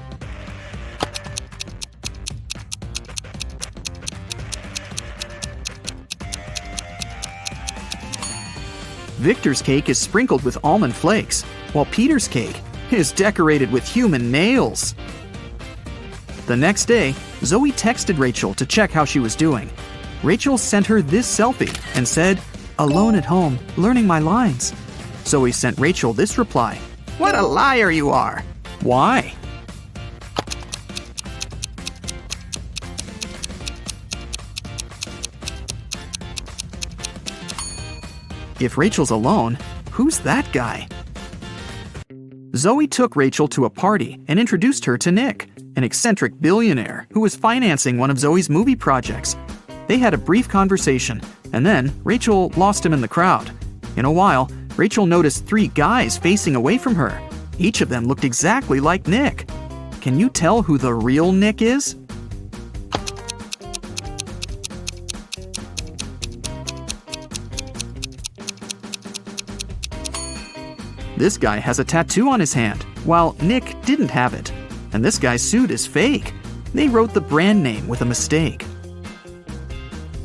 Victor's cake is sprinkled with almond flakes, while Peter's cake is decorated with human nails. The next day, Zoe texted Rachel to check how she was doing. Rachel sent her this selfie and said, "Alone at home, learning my lines." Zoe sent Rachel this reply, "What a liar you are." Why? If Rachel's alone, who's that guy? Zoe took Rachel to a party and introduced her to Nick, an eccentric billionaire who was financing one of Zoe's movie projects. They had a brief conversation, and then Rachel lost him in the crowd. In a while, Rachel noticed 3 guys facing away from her. Each of them looked exactly like Nick. Can you tell who the real Nick is? This guy has a tattoo on his hand, while Nick didn't have it. And this guy's suit is fake. They wrote the brand name with a mistake.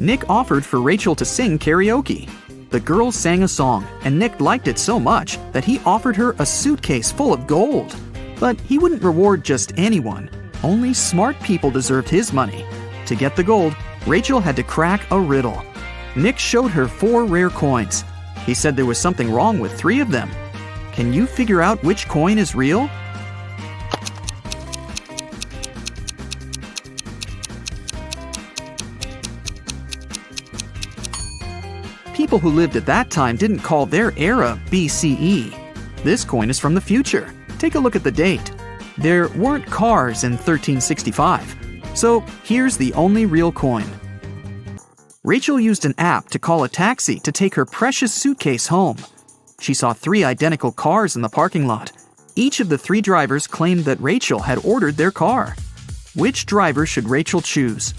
Nick offered for Rachel to sing karaoke. The girls sang a song, and Nick liked it so much that he offered her a suitcase full of gold. But he wouldn't reward just anyone. Only smart people deserved his money. To get the gold, Rachel had to crack a riddle. Nick showed her 4 rare coins. He said there was something wrong with 3 of them. Can you figure out which coin is real? People who lived at that time didn't call their era BCE. This coin is from the future. Take a look at the date. There weren't cars in 1365. So here's the only real coin. Rachel used an app to call a taxi to take her precious suitcase home. She saw 3 identical cars in the parking lot. Each of the 3 drivers claimed that Rachel had ordered their car. Which driver should Rachel choose?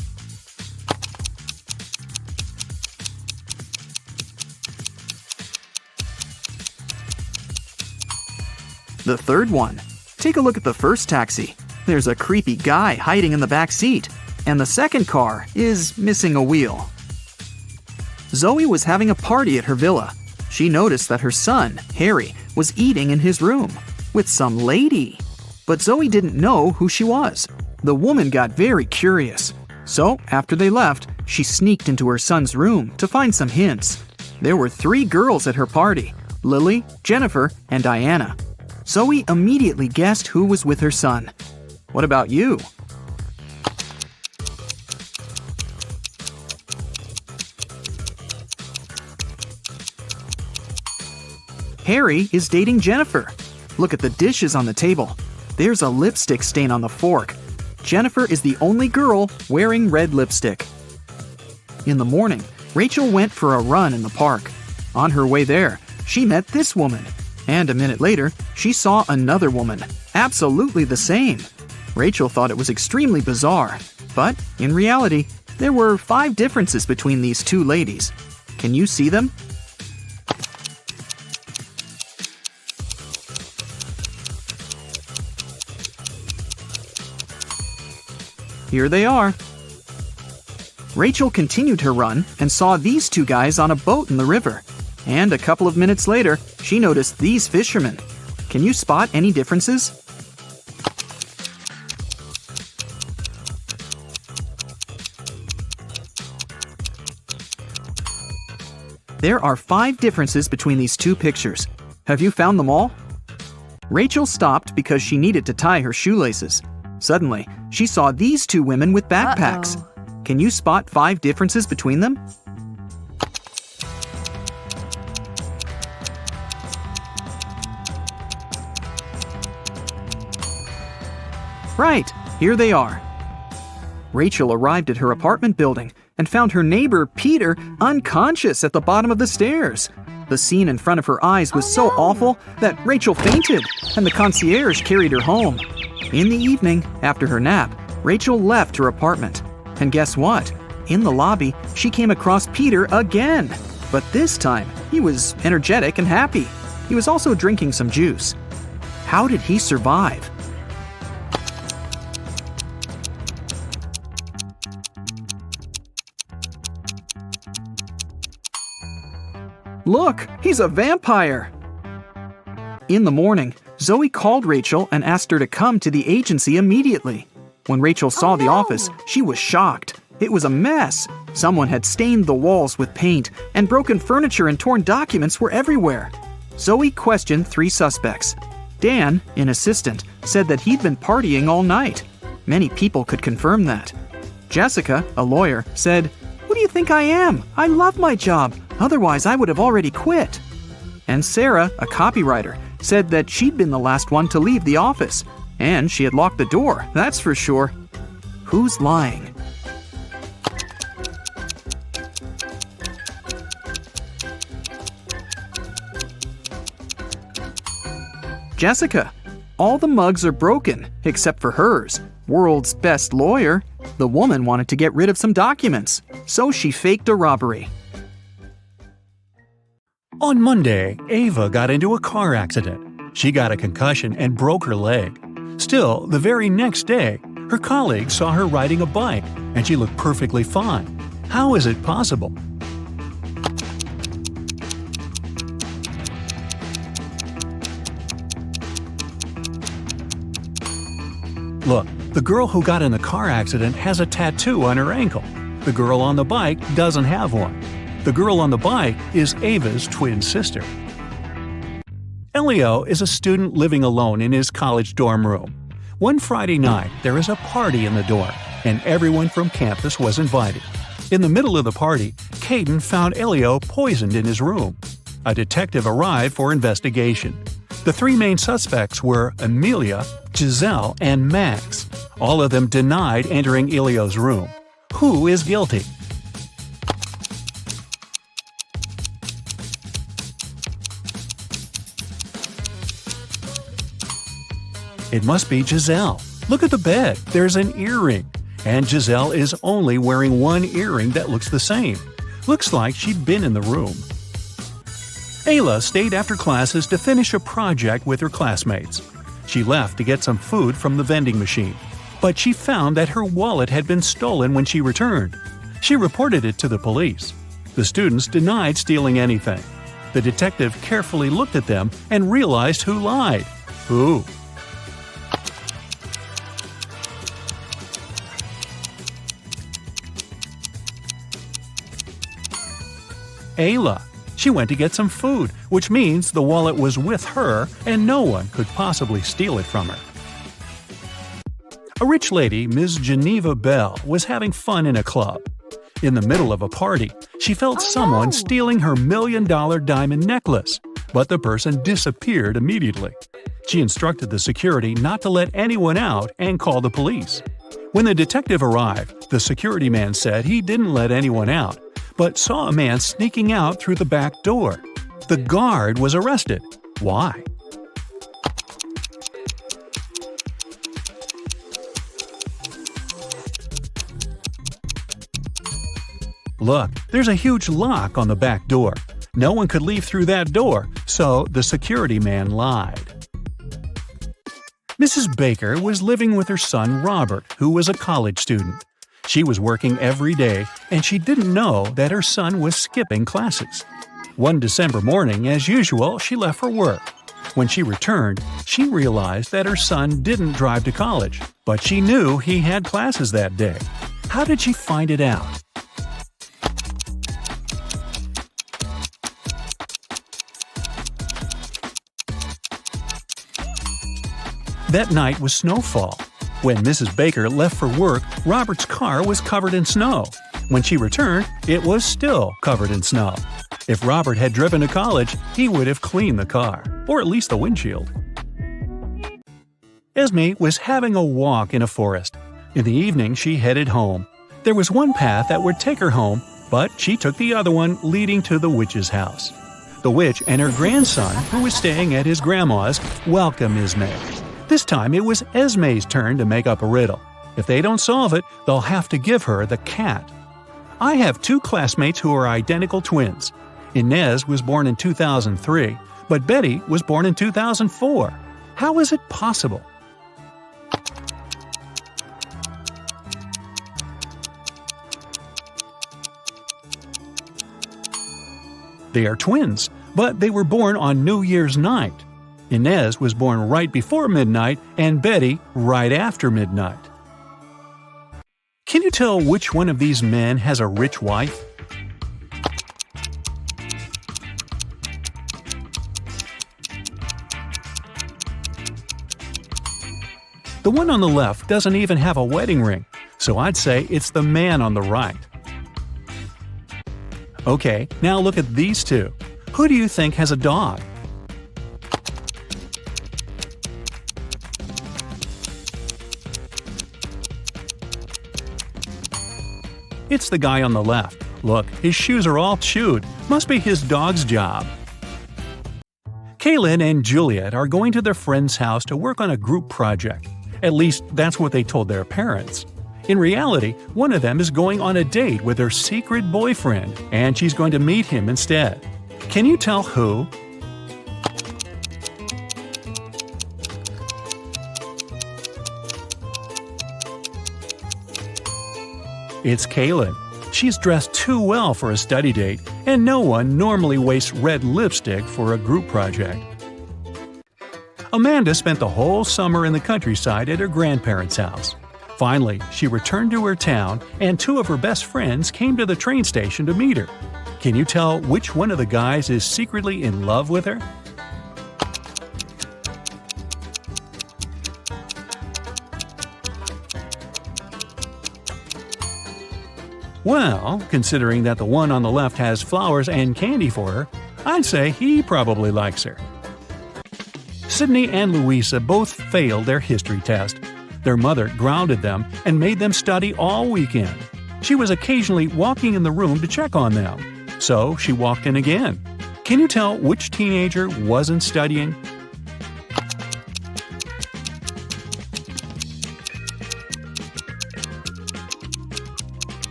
The third one. Take a look at the first taxi. There's a creepy guy hiding in the back seat, and the second car is missing a wheel. Zoe was having a party at her villa. She noticed that her son, Harry, was eating in his room with some lady. But Zoe didn't know who she was. The woman got very curious. So, after they left, she sneaked into her son's room to find some hints. There were 3 girls at her party, Lily, Jennifer, and Diana. Zoe immediately guessed who was with her son. What about you? Harry is dating Jennifer. Look at the dishes on the table. There's a lipstick stain on the fork. Jennifer is the only girl wearing red lipstick. In the morning, Rachel went for a run in the park. On her way there, she met this woman. And a minute later, she saw another woman, absolutely the same. Rachel thought it was extremely bizarre. But, in reality, there were 5 differences between these 2 ladies. Can you see them? Here they are. Rachel continued her run and saw these 2 guys on a boat in the river. And a couple of minutes later, she noticed these fishermen. Can you spot any differences? There are 5 differences between these 2 pictures. Have you found them all? Rachel stopped because she needed to tie her shoelaces. Suddenly, she saw these 2 women with backpacks. Can you spot 5 differences between them? Right, here they are. Rachel arrived at her apartment building and found her neighbor, Peter, unconscious at the bottom of the stairs. The scene in front of her eyes was so awful that Rachel fainted, and the concierge carried her home. In the evening, after her nap, Rachel left her apartment. And guess what? In the lobby, she came across Peter again. But this time, he was energetic and happy. He was also drinking some juice. How did he survive? Look, he's a vampire! In the morning, Zoe called Rachel and asked her to come to the agency immediately. When Rachel saw the office, she was shocked. It was a mess. Someone had stained the walls with paint, and broken furniture and torn documents were everywhere. Zoe questioned 3 suspects. Dan, an assistant, said that he'd been partying all night. Many people could confirm that. Jessica, a lawyer, said, "Who do you think I am? I love my job. Otherwise, I would have already quit." And Sarah, a copywriter, said that she'd been the last one to leave the office. And she had locked the door, that's for sure. Who's lying? Jessica. All the mugs are broken, except for hers. World's best lawyer. The woman wanted to get rid of some documents, so she faked a robbery. On Monday, Ava got into a car accident. She got a concussion and broke her leg. Still, the very next day, her colleagues saw her riding a bike, and she looked perfectly fine. How is it possible? Look, the girl who got in the car accident has a tattoo on her ankle. The girl on the bike doesn't have one. The girl on the bike is Ava's twin sister. Elio is a student living alone in his college dorm room. One Friday night, there is a party in the dorm, and everyone from campus was invited. In the middle of the party, Caden found Elio poisoned in his room. A detective arrived for investigation. The 3 main suspects were Amelia, Giselle, and Max. All of them denied entering Elio's room. Who is guilty? It must be Giselle. Look at the bed. There's an earring. And Giselle is only wearing one earring that looks the same. Looks like she'd been in the room. Ayla stayed after classes to finish a project with her classmates. She left to get some food from the vending machine, but she found that her wallet had been stolen when she returned. She reported it to the police. The students denied stealing anything. The detective carefully looked at them and realized who lied. Who? Ayla. She went to get some food, which means the wallet was with her and no one could possibly steal it from her. A rich lady, Ms. Geneva Bell, was having fun in a club. In the middle of a party, she felt someone stealing her $1 million diamond necklace, but the person disappeared immediately. She instructed the security not to let anyone out and call the police. When the detective arrived, the security man said he didn't let anyone out, but saw a man sneaking out through the back door. The guard was arrested. Why? Look, there's a huge lock on the back door. No one could leave through that door, so the security man lied. Mrs. Baker was living with her son Robert, who was a college student. She was working every day, and she didn't know that her son was skipping classes. One December morning, as usual, she left for work. When she returned, she realized that her son didn't drive to college, but she knew he had classes that day. How did she find it out? That night was snowfall. When Mrs. Baker left for work, Robert's car was covered in snow. When she returned, it was still covered in snow. If Robert had driven to college, he would have cleaned the car, or at least the windshield. Esme was having a walk in a forest. In the evening, she headed home. There was one path that would take her home, but she took the other one leading to the witch's house. The witch and her grandson, who was staying at his grandma's, welcomed Esme. This time it was Esme's turn to make up a riddle. If they don't solve it, they'll have to give her the cat. I have 2 classmates who are identical twins. Inez was born in 2003, but Betty was born in 2004. How is it possible? They are twins, but they were born on New Year's night. Inez was born right before midnight and Betty right after midnight. Can you tell which one of these men has a rich wife? The one on the left doesn't even have a wedding ring, so I'd say it's the man on the right. Okay, now look at these two. Who do you think has a dog? It's the guy on the left. Look, his shoes are all chewed. Must be his dog's job. Kaylin and Juliet are going to their friend's house to work on a group project. At least, that's what they told their parents. In reality, one of them is going on a date with her secret boyfriend, and she's going to meet him instead. Can you tell who? It's Kaylin. She's dressed too well for a study date, and no one normally wastes red lipstick for a group project. Amanda spent the whole summer in the countryside at her grandparents' house. Finally, she returned to her town, and two of her best friends came to the train station to meet her. Can you tell which one of the guys is secretly in love with her? Well, considering that the one on the left has flowers and candy for her, I'd say he probably likes her. Sydney and Louisa both failed their history test. Their mother grounded them and made them study all weekend. She was occasionally walking in the room to check on them, so she walked in again. Can you tell which teenager wasn't studying?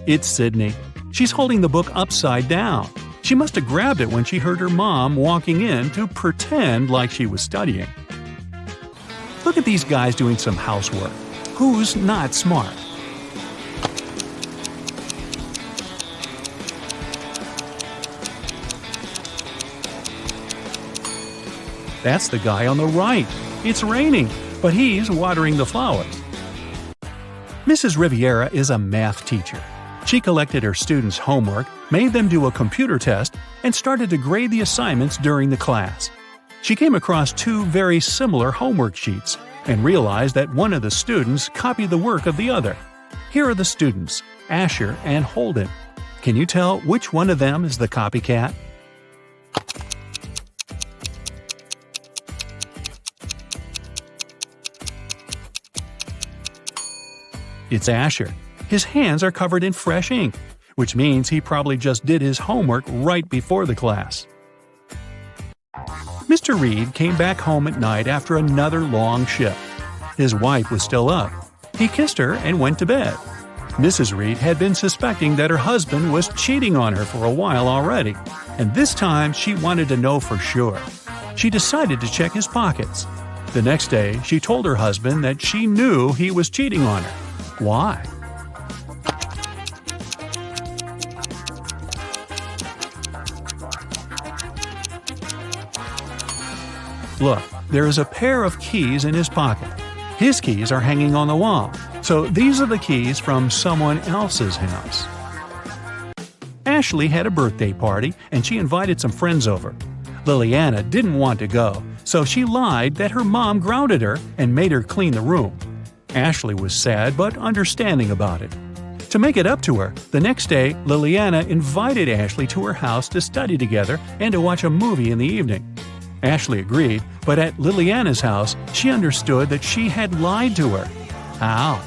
It's Sydney. She's holding the book upside down. She must have grabbed it when she heard her mom walking in to pretend like she was studying. Look at these guys doing some housework. Who's not smart? That's the guy on the right. It's raining, but he's watering the flowers. Mrs. Riviera is a math teacher. She collected her students' homework, made them do a computer test, and started to grade the assignments during the class. She came across two very similar homework sheets and realized that one of the students copied the work of the other. Here are the students, Asher and Holden. Can you tell which one of them is the copycat? It's Asher. His hands are covered in fresh ink, which means he probably just did his homework right before the class. Mr. Reed came back home at night after another long shift. His wife was still up. He kissed her and went to bed. Mrs. Reed had been suspecting that her husband was cheating on her for a while already, and this time she wanted to know for sure. She decided to check his pockets. The next day, she told her husband that she knew he was cheating on her. Why? Look, there is a pair of keys in his pocket. His keys are hanging on the wall, so these are the keys from someone else's house. Ashley had a birthday party, and she invited some friends over. Liliana didn't want to go, so she lied that her mom grounded her and made her clean the room. Ashley was sad but understanding about it. To make it up to her, the next day, Liliana invited Ashley to her house to study together and to watch a movie in the evening. Ashley agreed, but at Liliana's house, she understood that she had lied to her. How?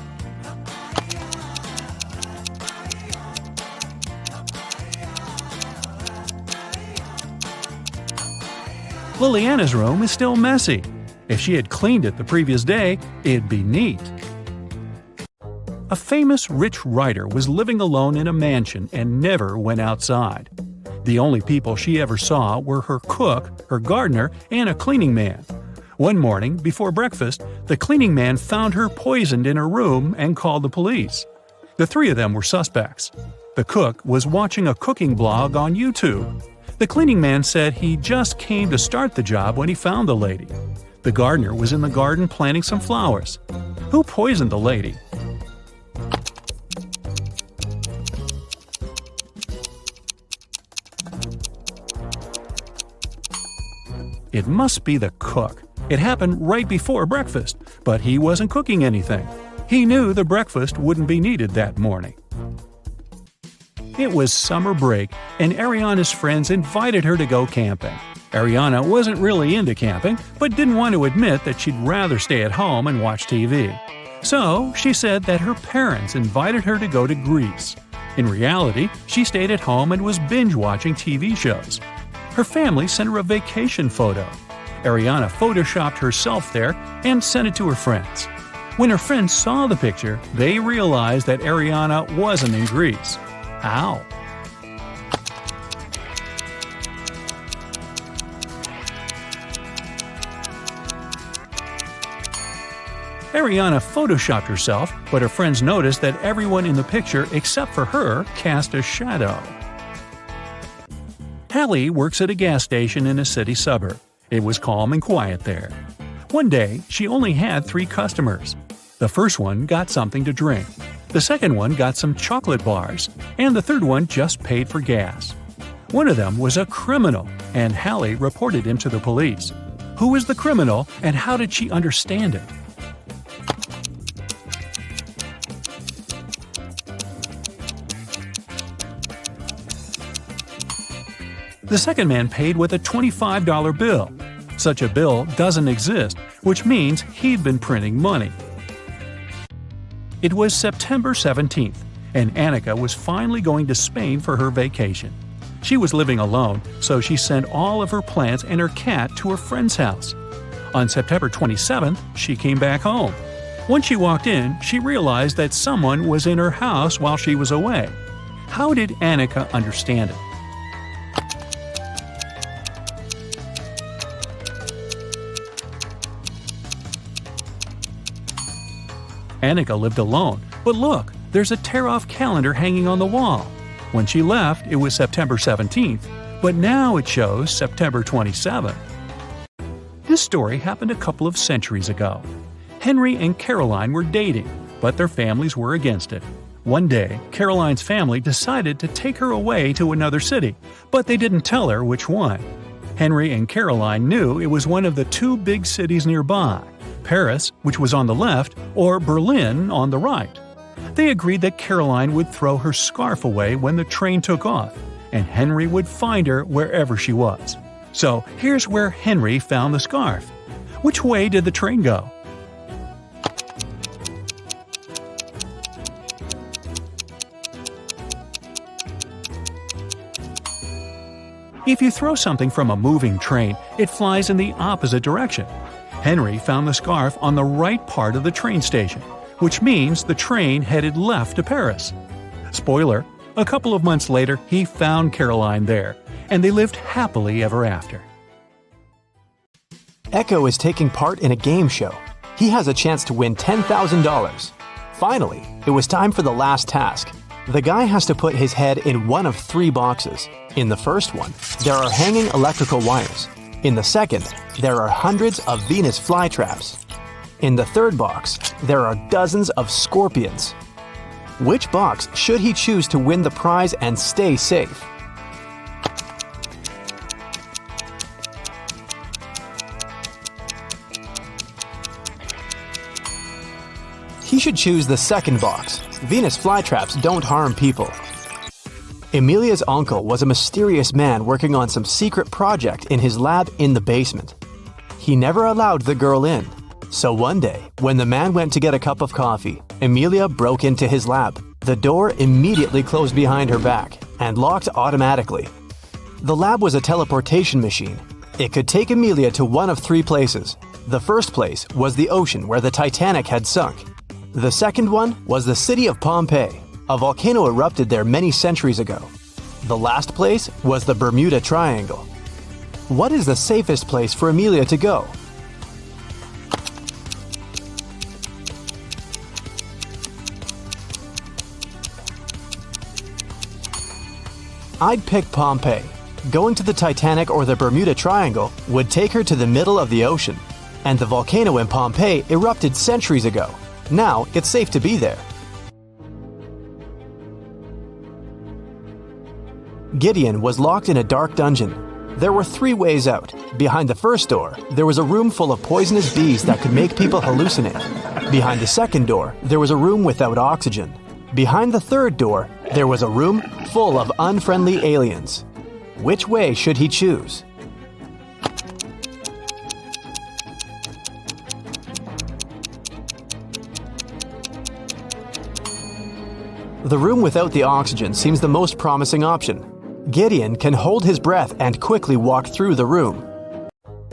Liliana's room is still messy. If she had cleaned it the previous day, it'd be neat. A famous rich writer was living alone in a mansion and never went outside. The only people she ever saw were her cook, her gardener, and a cleaning man. One morning, before breakfast, the cleaning man found her poisoned in her room and called the police. The three of them were suspects. The cook was watching a cooking blog on YouTube. The cleaning man said he just came to start the job when he found the lady. The gardener was in the garden planting some flowers. Who poisoned the lady? It must be the cook. It happened right before breakfast, but he wasn't cooking anything. He knew the breakfast wouldn't be needed that morning. It was summer break, and Ariana's friends invited her to go camping. Ariana wasn't really into camping, but didn't want to admit that she'd rather stay at home and watch TV. So she said that her parents invited her to go to Greece. In reality, she stayed at home and was binge-watching TV shows. Her family sent her a vacation photo. Ariana photoshopped herself there and sent it to her friends. When her friends saw the picture, they realized that Ariana wasn't in Greece. How? Ariana photoshopped herself, but her friends noticed that everyone in the picture except for her cast a shadow. Hallie works at a gas station in a city suburb. It was calm and quiet there. One day, she only had 3 customers. The first one got something to drink. The second one got some chocolate bars, and the third one just paid for gas. One of them was a criminal, and Hallie reported him to the police. Who was the criminal, and how did she understand it? The second man paid with a $25 bill. Such a bill doesn't exist, which means he'd been printing money. It was September 17th, and Annika was finally going to Spain for her vacation. She was living alone, so she sent all of her plants and her cat to her friend's house. On September 27th, she came back home. Once she walked in, she realized that someone was in her house while she was away. How did Annika understand it? Annika lived alone, but look, there's a tear-off calendar hanging on the wall. When she left, it was September 17th, but now it shows September 27th. This story happened a couple of centuries ago. Henry and Caroline were dating, but their families were against it. One day, Caroline's family decided to take her away to another city, but they didn't tell her which one. Henry and Caroline knew it was one of the 2 big cities nearby, Paris, which was on the left, or Berlin on the right. They agreed that Caroline would throw her scarf away when the train took off, and Henry would find her wherever she was. So here's where Henry found the scarf. Which way did the train go? If you throw something from a moving train, it flies in the opposite direction. Henry found the scarf on the right part of the train station, which means the train headed left to Paris. Spoiler, a couple of months later he found Caroline there, and they lived happily ever after. Echo is taking part in a game show. He has a chance to win $10,000. Finally, it was time for the last task. The guy has to put his head in one of 3 boxes. In the first one, there are hanging electrical wires. In the second, there are hundreds of Venus flytraps. In the third box, there are dozens of scorpions. Which box should he choose to win the prize and stay safe? He should choose the second box. Venus flytraps don't harm people. Emilia's uncle was a mysterious man working on some secret project in his lab in the basement. He never allowed the girl in. So one day, when the man went to get a cup of coffee, Emilia broke into his lab. The door immediately closed behind her back and locked automatically. The lab was a teleportation machine. It could take Emilia to one of 3 places. The first place was the ocean where the Titanic had sunk. The second one was the city of Pompeii. A volcano erupted there many centuries ago. The last place was the Bermuda Triangle. What is the safest place for Emilia to go? I'd pick Pompeii. Going to the Titanic or the Bermuda Triangle would take her to the middle of the ocean. And the volcano in Pompeii erupted centuries ago. Now it's safe to be there. Gideon was locked in a dark dungeon. There were 3 ways out. Behind the first door, there was a room full of poisonous bees that could make people hallucinate. Behind the second door, there was a room without oxygen. Behind the third door, there was a room full of unfriendly aliens. Which way should he choose? The room without the oxygen seems the most promising option. Gideon can hold his breath and quickly walk through the room.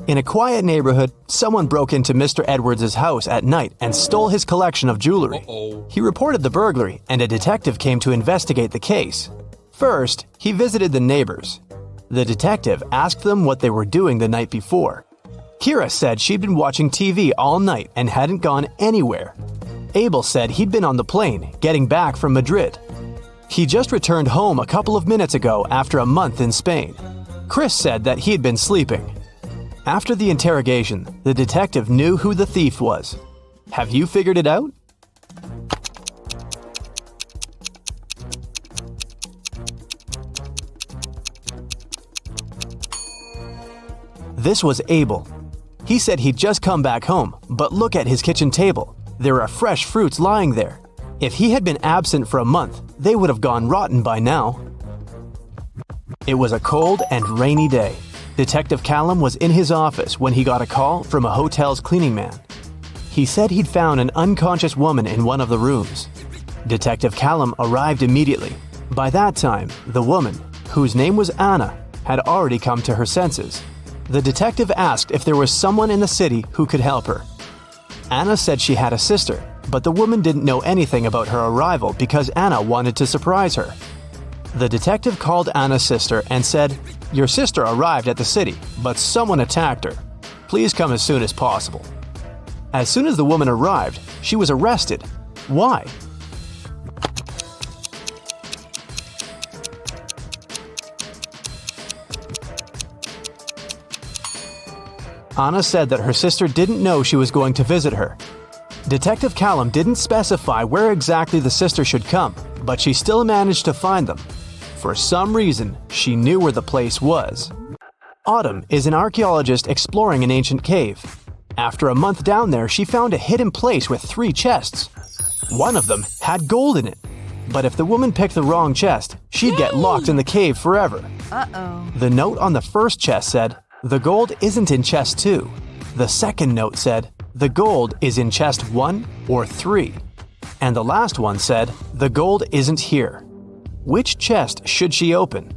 In a quiet neighborhood, someone broke into Mr. Edwards' house at night and stole his collection of jewelry. He reported the burglary, and a detective came to investigate the case. First, he visited the neighbors. The detective asked them what they were doing the night before. Kira said she'd been watching TV all night and hadn't gone anywhere. Abel said he'd been on the plane, getting back from Madrid. He just returned home a couple of minutes ago after a month in Spain. Chris said that he'd been sleeping. After the interrogation, the detective knew who the thief was. Have you figured it out? This was Abel. He said he'd just come back home, but look at his kitchen table. There are fresh fruits lying there. If he had been absent for a month, they would have gone rotten by now. It was a cold and rainy day. Detective Callum was in his office when he got a call from a hotel's cleaning man. He said he'd found an unconscious woman in one of the rooms. Detective Callum arrived immediately. By that time, the woman, whose name was Anna, had already come to her senses. The detective asked if there was someone in the city who could help her. Anna said she had a sister, but the woman didn't know anything about her arrival because Anna wanted to surprise her. The detective called Anna's sister and said, "Your sister arrived at the city, but someone attacked her. Please come as soon as possible." As soon as the woman arrived, she was arrested. Why? Anna said that her sister didn't know she was going to visit her. Detective Callum didn't specify where exactly the sister should come, but she still managed to find them. For some reason, she knew where the place was. Autumn is an archaeologist exploring an ancient cave. After a month down there, she found a hidden place with 3 chests. One of them had gold in it. But if the woman picked the wrong chest, she'd get locked in the cave forever. The note on the first chest said, "The gold isn't in chest 2. The second note said, "The gold is in chest 1 or 3. And the last one said, "The gold isn't here." Which chest should she open?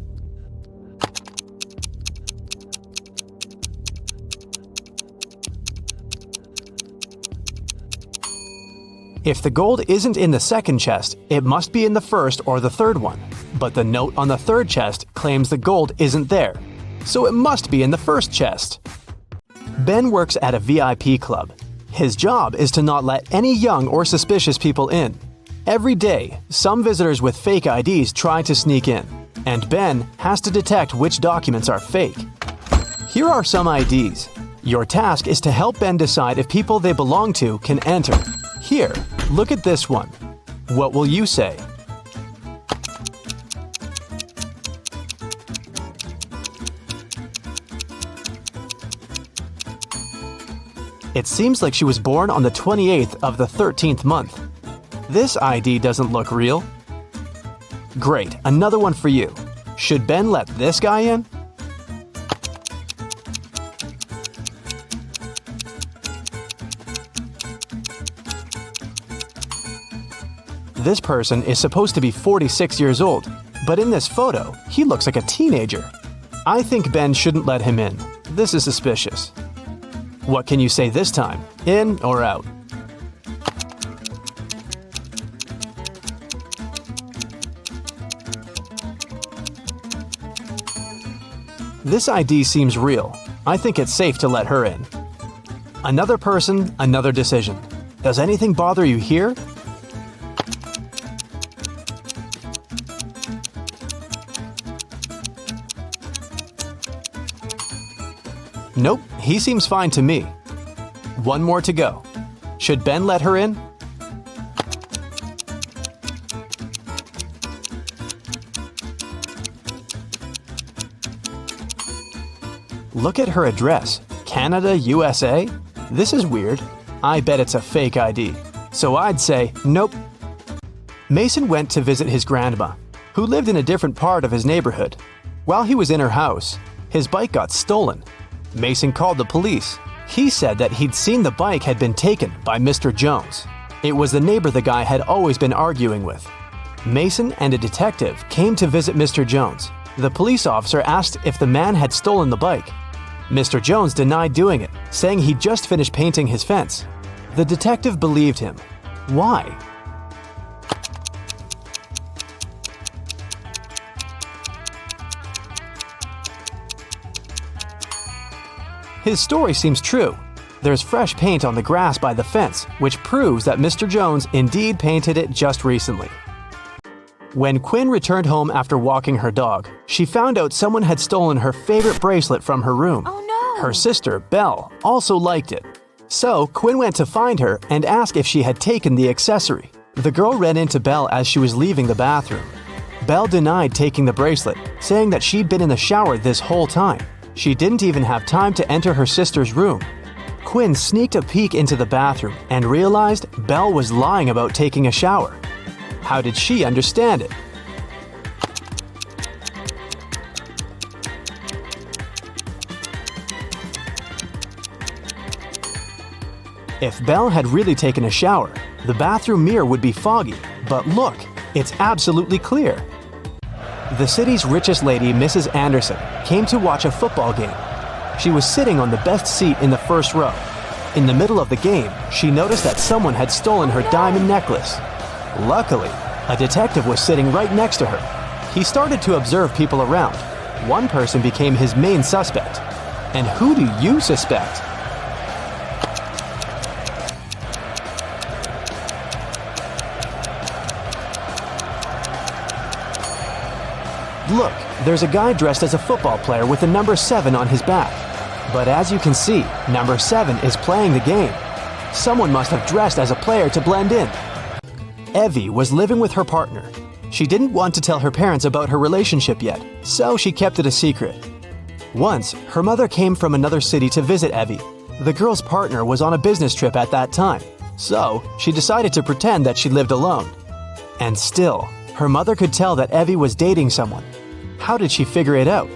If the gold isn't in the second chest, it must be in the first or the third one. But the note on the third chest claims the gold isn't there, so it must be in the first chest. Ben works at a VIP club. His job is to not let any young or suspicious people in. Every day, some visitors with fake IDs try to sneak in, and Ben has to detect which documents are fake. Here are some IDs. Your task is to help Ben decide if people they belong to can enter. Here, look at this one. What will you say? It seems like she was born on the 28th of the 13th month. This ID doesn't look real. Great, another one for you. Should Ben let this guy in? This person is supposed to be 46 years old, but in this photo, he looks like a teenager. I think Ben shouldn't let him in. This is suspicious. What can you say this time? In or out? This ID seems real. I think it's safe to let her in. Another person, another decision. Does anything bother you here? Nope, he seems fine to me. One more to go. Should Ben let her in? Look at her address. Canada, USA? This is weird. I bet it's a fake ID. So I'd say, nope. Mason went to visit his grandma, who lived in a different part of his neighborhood. While he was in her house, his bike got stolen. Mason called the police. He said that he'd seen the bike had been taken by Mr. Jones. It was the neighbor the guy had always been arguing with. Mason and a detective came to visit Mr. Jones. The police officer asked if the man had stolen the bike. Mr. Jones denied doing it, saying he'd just finished painting his fence. The detective believed him. Why? His story seems true. There's fresh paint on the grass by the fence, which proves that Mr. Jones indeed painted it just recently. When Quinn returned home after walking her dog, she found out someone had stolen her favorite bracelet from her room. Oh no! Her sister, Belle, also liked it. So Quinn went to find her and asked if she had taken the accessory. The girl ran into Belle as she was leaving the bathroom. Belle denied taking the bracelet, saying that she'd been in the shower this whole time. She didn't even have time to enter her sister's room. Quinn sneaked a peek into the bathroom and realized Belle was lying about taking a shower. How did she understand it? If Belle had really taken a shower, the bathroom mirror would be foggy, but look, it's absolutely clear. The city's richest lady, Mrs. Anderson, came to watch a football game. She was sitting on the best seat in the first row. In the middle of the game, she noticed that someone had stolen her diamond necklace. Luckily, a detective was sitting right next to her. He started to observe people around. One person became his main suspect. And who do you suspect? Look, there's a guy dressed as a football player with the number 7 on his back. But as you can see, number 7 is playing the game. Someone must have dressed as a player to blend in. Evie was living with her partner. She didn't want to tell her parents about her relationship yet, so she kept it a secret. Once, her mother came from another city to visit Evie. The girl's partner was on a business trip at that time, so she decided to pretend that she lived alone. And still, her mother could tell that Evie was dating someone. How did she figure it out?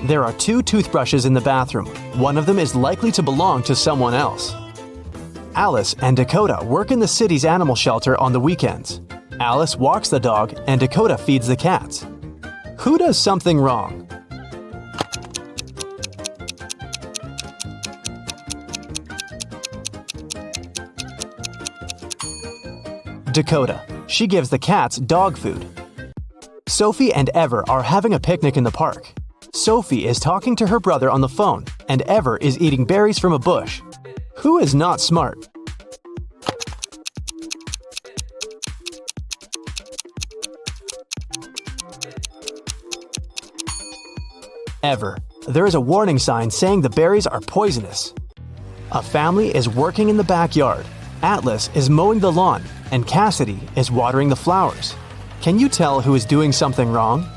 There are 2 toothbrushes in the bathroom. One of them is likely to belong to someone else. Alice and Dakota work in the city's animal shelter on the weekends. Alice walks the dog and Dakota feeds the cats. Who does something wrong? Dakota. She gives the cats dog food. Sophie and Ever are having a picnic in the park. Sophie is talking to her brother on the phone, and Ever is eating berries from a bush. Who is not smart? Ever. There is a warning sign saying the berries are poisonous. A family is working in the backyard. Atlas is mowing the lawn, and Cassidy is watering the flowers. Can you tell who is doing something wrong?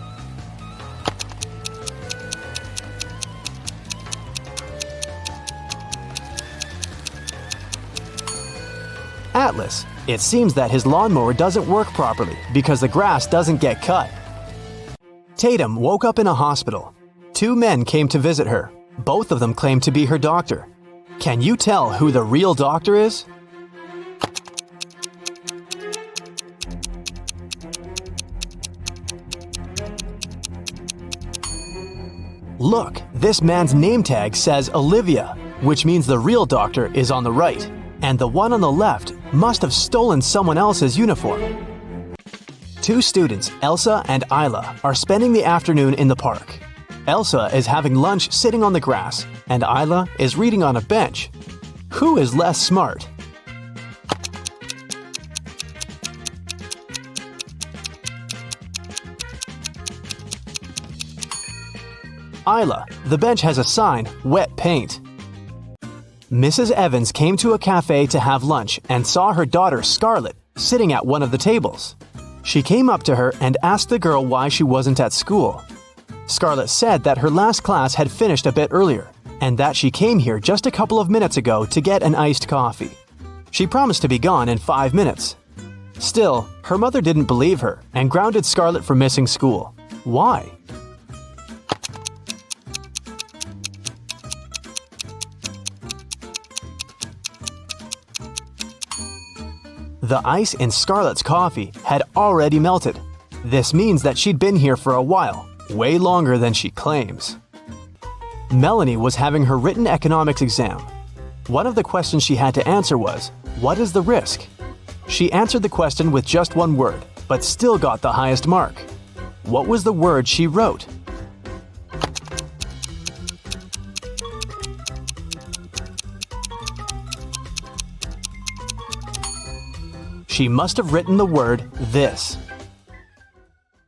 Atlas. It seems that his lawnmower doesn't work properly because the grass doesn't get cut. Tatum woke up in a hospital. 2 men came to visit her. Both of them claim to be her doctor. Can you tell who the real doctor is? Look, this man's name tag says Olivia, which means the real doctor is on the right, and the one on the left must have stolen someone else's uniform. 2 students, Elsa and Isla, are spending the afternoon in the park. Elsa is having lunch sitting on the grass, and Isla is reading on a bench. Who is less smart? Isla, the bench has a sign, wet paint. Mrs. Evans came to a cafe to have lunch and saw her daughter Scarlett sitting at one of the tables. She came up to her and asked the girl why she wasn't at school. Scarlett said that her last class had finished a bit earlier and that she came here just a couple of minutes ago to get an iced coffee. She promised to be gone in 5 minutes. Still, her mother didn't believe her and grounded Scarlett for missing school. Why? The ice in Scarlett's coffee had already melted. This means that she'd been here for a while, way longer than she claims. Melanie was having her written economics exam. One of the questions she had to answer was, what is the risk? She answered the question with just one word, but still got the highest mark. What was the word she wrote? She must have written the word this.